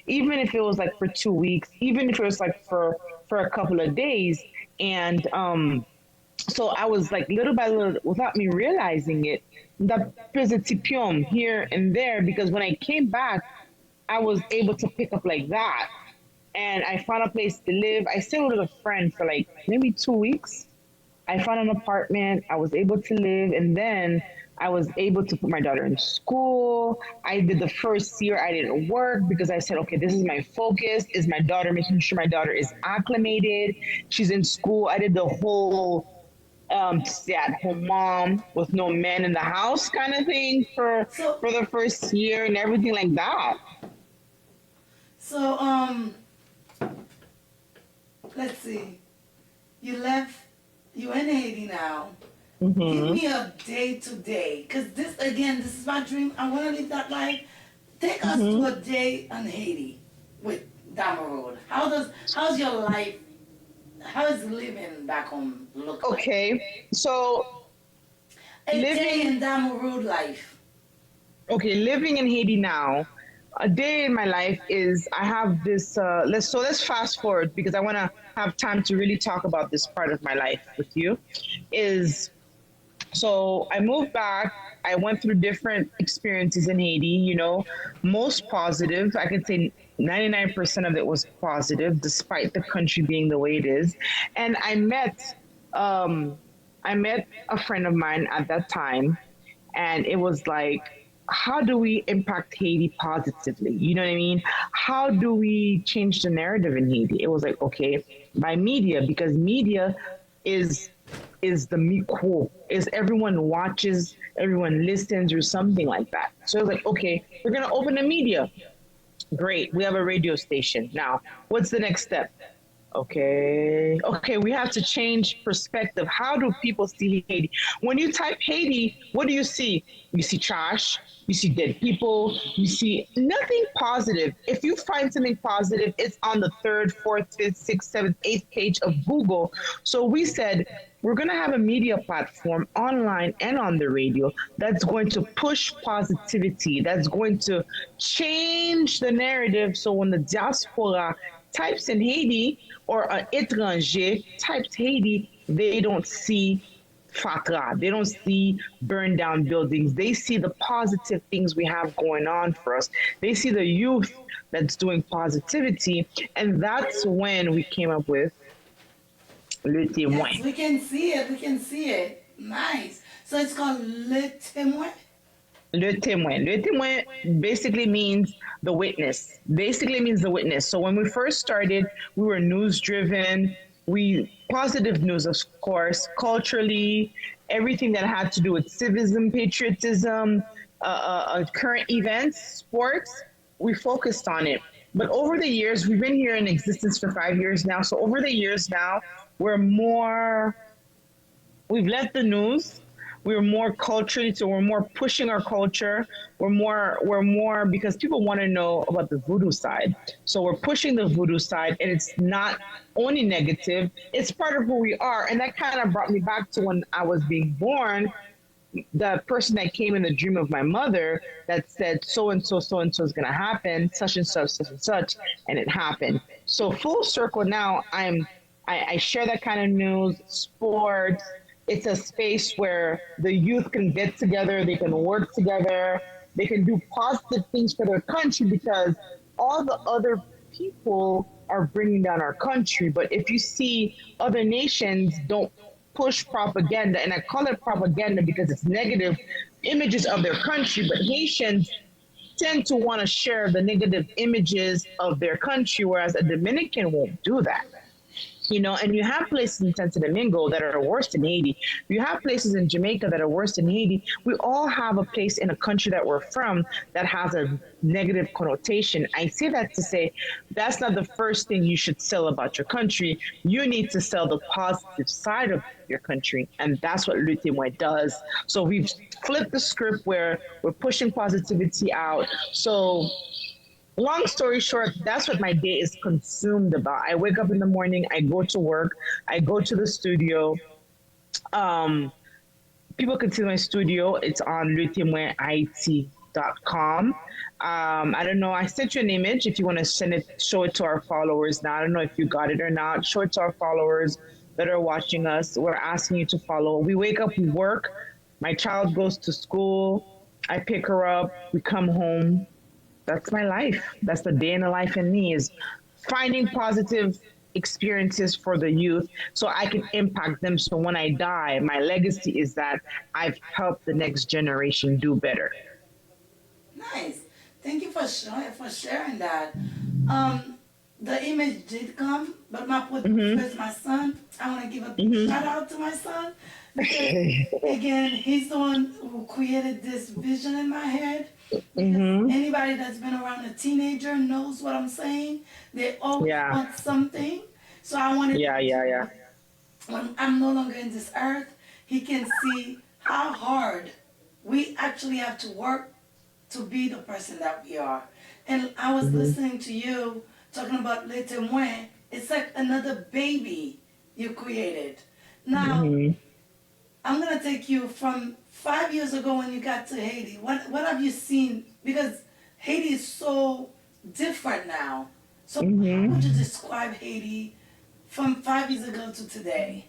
even if it was like for 2 weeks, even if it was like for a couple of days. And so I was like little by little, without me realizing it, that presentipium here and there, because when I came back, I was able to pick up like that. And I found a place to live. I stayed with a friend for like maybe 2 weeks. I found an apartment. I was able to live. And then I was able to put my daughter in school. I did the first year I didn't work because I said, okay, this is my focus. Is my daughter, making sure my daughter is acclimated. She's in school. I did the whole stay at home mom with no man in the house kind of thing for the first year and everything like that. So, let's see. You left, you're in Haiti now. Mm-hmm. Give me a day to day. Because this is my dream. I want to live that life. Take us to a day in Haiti with Damourude. How's your life, how is living back home look like? Okay, so a day in Damourude life. Okay, living in Haiti now. A day in my life is I have this. Let's fast forward because I want to have time to really talk about this part of my life with you. So I moved back. I went through different experiences in Haiti. You know, most positive. I can say 99% of it was positive, despite the country being the way it is. And I met a friend of mine at that time, and it was like, how do we impact Haiti positively? You know what I mean? How do we change the narrative in Haiti? It was like, okay, by media, because media is is the micro, is everyone watches, everyone listens, or something like that. So it's like, okay, we're gonna open a media. Great, we have a radio station. Now, what's the next step? Okay, we have to change perspective. How do people see Haiti? When you type Haiti, what do you see? You see trash, you see dead people, you see nothing positive. If you find something positive, it's on the third, fourth, fifth, sixth, seventh, eighth page of Google. So we said, we're going to have a media platform online and on the radio that's going to push positivity, that's going to change the narrative. So when the diaspora types in Haiti, or an étranger types Haiti, they don't see fatra. They don't see burned down buildings. They see the positive things we have going on for us. They see the youth that's doing positivity. And that's when we came up with Le Témoin. Yes, we can see it. We can see it. Nice. So it's called Le Témoin. Le témoin. Le témoin basically means the witness. Basically means the witness. So when we first started, we were news driven. We positive news, of course, culturally, everything that had to do with civism, patriotism, current events, sports. We focused on it. But over the years, we've been here in existence for 5 years now. So over the years now, we've left the news. We're more culturally, so we're more pushing our culture. We're more because people want to know about the voodoo side. So we're pushing the voodoo side, and it's not only negative, it's part of who we are. And that kind of brought me back to when I was being born, the person that came in the dream of my mother that said, so and so is going to happen, such and such, and it happened. So full circle now, I share that kind of news, sports. It's a space where the youth can get together, they can work together, they can do positive things for their country because all the other people are bringing down our country. But if you see other nations don't push propaganda, and I call it propaganda because it's negative images of their country, but Haitians tend to want to share the negative images of their country, whereas a Dominican won't do that. You know, and you have places in Santo Domingo that are worse than Haiti. You have places in Jamaica that are worse than Haiti. We all have a place in a country that we're from that has a negative connotation. I say that to say that's not the first thing you should sell about your country. You need to sell the positive side of your country. And that's what Le Témoin does. So we've flipped the script where we're pushing positivity out. So long story short, that's what my day is consumed about. I wake up in the morning, I go to work, I go to the studio. People can see my studio. It's on letemoinhaiti.com. I don't know. I sent you an image. If you want to show it to our followers now. I don't know if you got it or not. Show it to our followers that are watching us. We're asking you to follow. We wake up, we work. My child goes to school. I pick her up. We come home. That's my life. That's the day in the life in me, is finding positive experiences for the youth so I can impact them. So when I die, my legacy is that I've helped the next generation do better. Nice. Thank you for sharing that. The image did come, but my put first my son. I want to give a big shout out to my son because again, he's the one who created this vision in my head. Anybody that's been around a teenager knows what I'm saying. They always want something. So I wanted when I'm no longer in this earth, he can see how hard we actually have to work to be the person that we are. And I was listening to you talking about Le Témoin. It's like another baby you created. Now, I'm going to take you from 5 years ago when you got to Haiti. What have you seen? Because Haiti is so different now. So how would you describe Haiti from 5 years ago to today?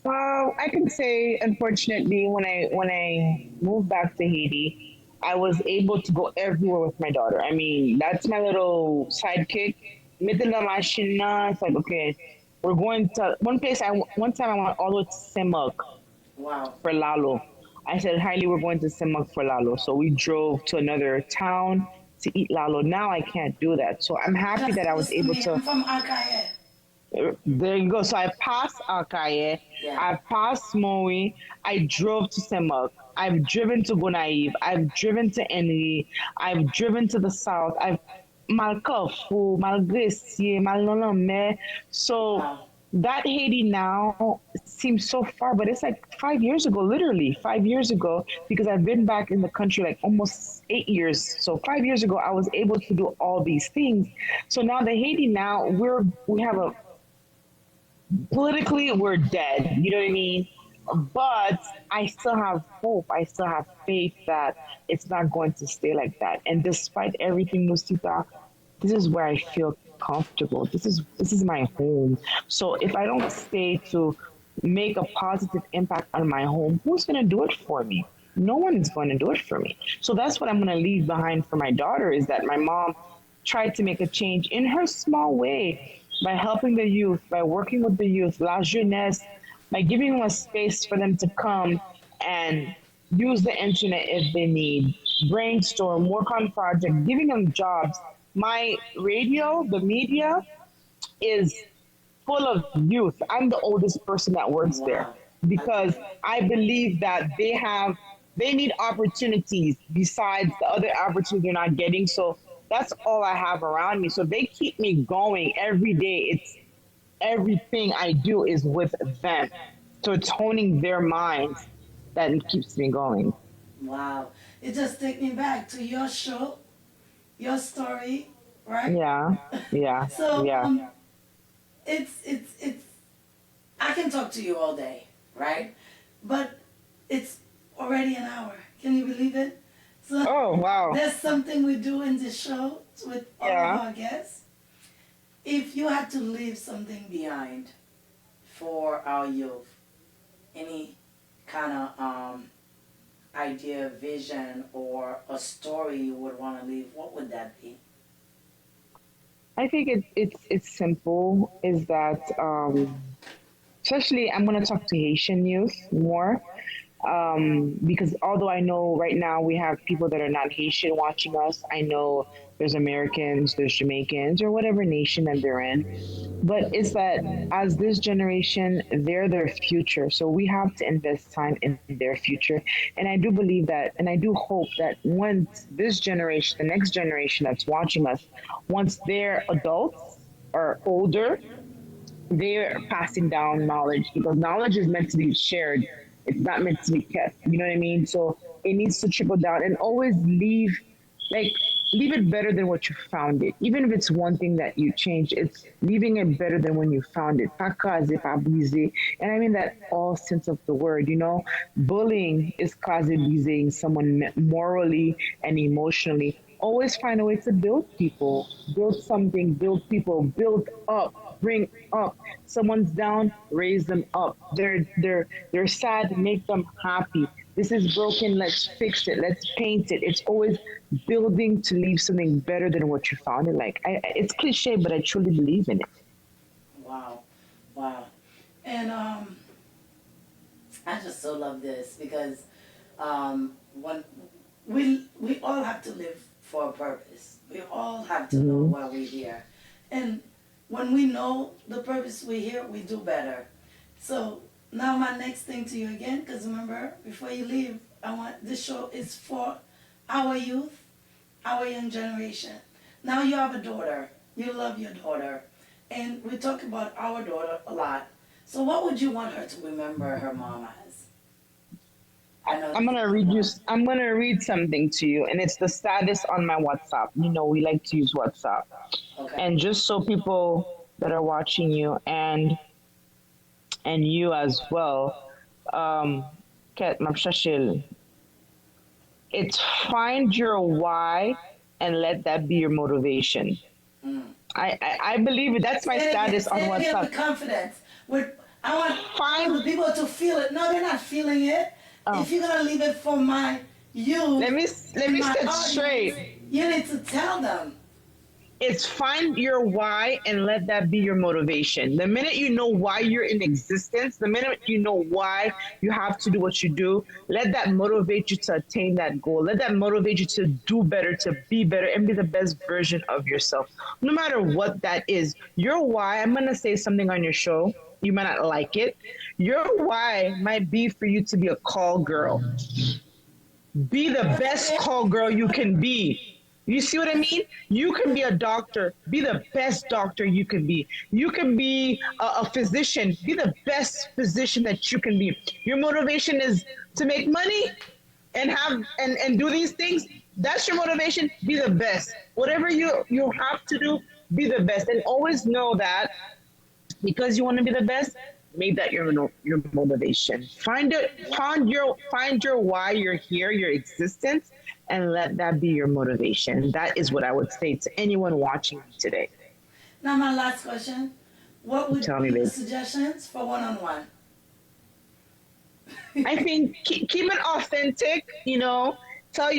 Well, I can say, unfortunately, when I moved back to Haiti, I was able to go everywhere with my daughter. I mean, that's my little sidekick. Middle of my shina, it's like, okay, we're going to one place. One time I went all the way to Semak. Wow. For Lalo. I said, Hailey, we're going to Semak for Lalo. So we drove to another town to eat Lalo. Now I can't do that. So I'm happy that I was able to. I'm from Akaye. There you go. So I passed Akaye, Yeah. I passed Moe, I drove to Semak, I've driven to Gonaive, I've driven to Enri, I've driven to the south, I've Malkofu, Malgresier, Malnonome. So Wow. that Haiti now seems so far, but it's like 5 years ago, literally 5 years ago, because I've been back in the country like almost 8 years. So 5 years ago, I was able to do all these things. So now the Haiti now we have a politically we're dead. You know what I mean? But I still have hope. I still have faith that it's not going to stay like that. And despite everything, Lucita, this is where I feel comfortable. This is my home. So if I don't stay to make a positive impact on my home, who's going to do it for me? No one is going to do it for me. So that's what I'm going to leave behind for my daughter is that my mom tried to make a change in her small way by helping the youth, by working with the youth, la jeunesse, by giving them a space for them to come and use the internet if they need, brainstorm, work on projects, giving them jobs. My radio, the media, is full of youth. I'm the oldest person that works there Wow. because I believe that they need opportunities besides the other opportunities they're not getting. So that's all I have around me. So they keep me going every day. It's everything I do is with them. So it's honing their minds that keeps me going. Wow. It just take me back to your show, your story, right? Yeah, yeah, So yeah. it's I can talk to you all day, right? But it's already an hour. Can you believe it? So Oh, wow. there's something we do in this show with all Yeah. of our guests. If you had to leave something behind for our youth, any kind of idea, vision, or a story you would want to leave, what would that be? I think it's simple. Is that especially I'm gonna talk to Haitian youth more because although I know right now we have people that are not Haitian watching us, I know there's Americans, there's Jamaicans, or whatever nation that they're in. But it's that as this generation, they're their future. So we have to invest time in their future. And I do believe that, and I do hope that once this generation, the next generation that's watching us, once they're adults or older, they're passing down knowledge because knowledge is meant to be shared. It's not meant to be kept. You know what I mean? So it needs to trickle down and always like, leave it better than what you found it. Even if it's one thing that you change, it's leaving it better than when you found it. Pas cause abusé. And I mean that all sense of the word, you know? Bullying is cause abusing someone morally and emotionally. Always find a way to build people, build something, build people, build up, bring up. Someone's down, raise them up. They're sad, make them happy. This is broken, let's fix it, let's paint it. It's always building to leave something better than what you found it. Like it's cliche, but I truly believe in it. Wow, wow. And I just so love this because when we all have to live for a purpose. We all have to know why we're here. And when we know the purpose we're here, we do better. So now my next thing to you again, because remember, before you leave, I want this show is for our youth, our young generation. Now you have a daughter. You love your daughter. And we talk about our daughter a lot. So what would you want her to remember her mom as? I know I'm gonna read you. I'm gonna read something to you, and it's the status on my WhatsApp. You know, we like to use WhatsApp, Okay. and just so people that are watching you and you as well, Kat Mapshashil, it's find your why and let that be your motivation. Mm. I believe it. That's my Say it status on again, say it again WhatsApp. with confidence. I want Find. the people to feel it. No, they're not feeling it. Oh. If you're gonna leave it for my youth, Let me and my set audience, straight. you need to tell them. It's find your why and let that be your motivation. The minute you know why you're in existence, the minute you know why you have to do what you do, let that motivate you to attain that goal. Let that motivate you to do better, to be better, and be the best version of yourself. No matter what that is, your why, I'm going to say something on your show. You might not like it. Your why might be for you to be a call girl. Be the best call girl you can be. You see what I mean? You can be a doctor. Be the best doctor you can be. You can be a physician. Be the best physician that you can be. Your motivation is to make money and have and do these things. That's your motivation. Be the best. Whatever you have to do, be the best. And always know that because you want to be the best, make that your motivation. Find your why you're here, your existence, and let that be your motivation. That is what I would say to anyone watching today. Now, my last question. What would Tell me, be the babe. suggestions for one-on-one? I think keep it authentic, tell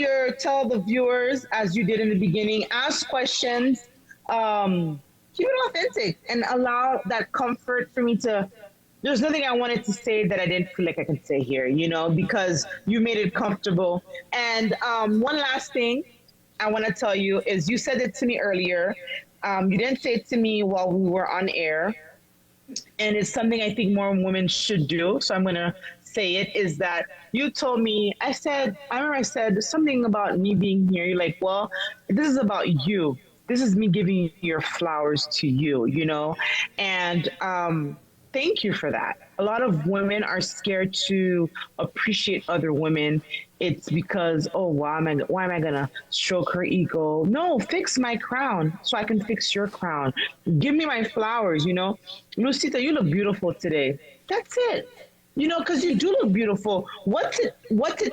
the viewers, as you did in the beginning, ask questions, keep it authentic and allow that comfort for me to. There's nothing I wanted to say that I didn't feel like I could say here, because you made it comfortable. And one last thing I want to tell you is you said it to me earlier. You didn't say it to me while we were on air. And it's something I think more women should do. So I'm going to say it, is that you told me, I remember I said something about me being here. You're like, well, this is about you. This is me giving your flowers to you, and thank you for that. A lot of women are scared to appreciate other women. It's because, why am I going to stroke her ego? No, fix my crown so I can fix your crown. Give me my flowers, Lucita, you look beautiful today. That's it. Because you do look beautiful. What's it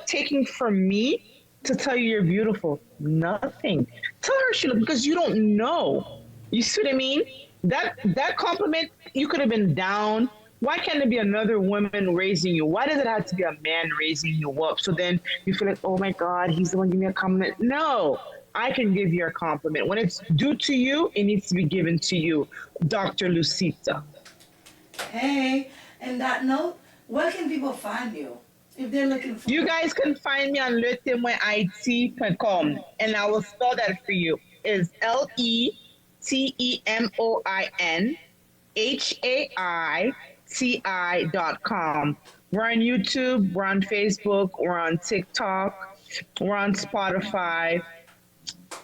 taking from me to tell you you're beautiful? Nothing. Tell her she look, because you don't know. You see what I mean? That compliment, you could have been down. Why can't it be another woman raising you? Why does it have to be a man raising you up? So then you feel like, oh my God, he's the one giving me a compliment. No, I can give you a compliment. When it's due to you, it needs to be given to you, Dr. Lucita. Hey, and that note, where can people find you if they're looking for you? Guys can find me on letemoinit.com, and I will spell that for you. It's LeTemoinHaiti.com. We're on YouTube, we're on Facebook, we're on TikTok, we're on Spotify.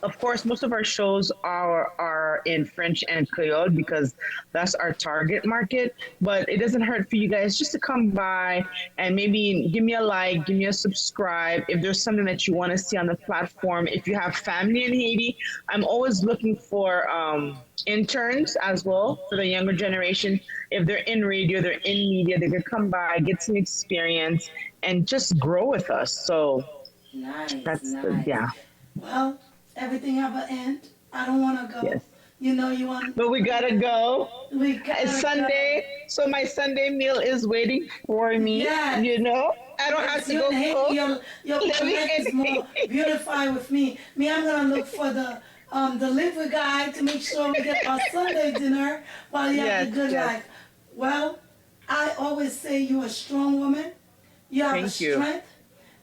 Of course, most of our shows are in French and Creole because that's our target market. But it doesn't hurt for you guys just to come by and maybe give me a like, give me a subscribe. If there's something that you want to see on the platform, if you have family in Haiti, I'm always looking for interns as well for the younger generation. If they're in radio, they're in media, they could come by, get some experience, and just grow with us. So nice. Yeah. Well, everything have an end. I don't want to go. Yes. You want. But we gotta go. It's Sunday, so my Sunday meal is waiting for me. Yes. I don't have to go cook. Your palette is more beautified with me. I'm gonna look for the delivery guy to make sure we get our Sunday dinner while you have a good life. Well, I always say you're a strong woman. You have strength.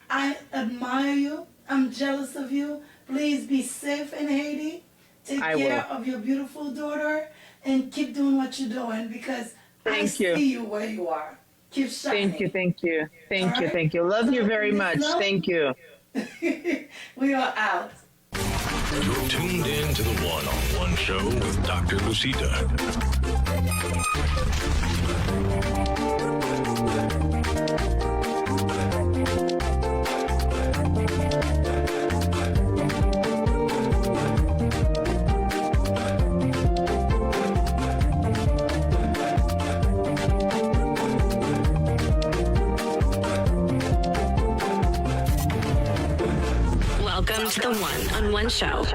I admire you. I'm jealous of you. Please be safe in Haiti. Take care of your beautiful daughter and keep doing what you're doing because I see you where you are. Keep shining. Thank you. Love you very much. Thank you. We are out. You're tuned in to the one-on-one show with Dr. Lucita. Welcome to the One-on-One Show.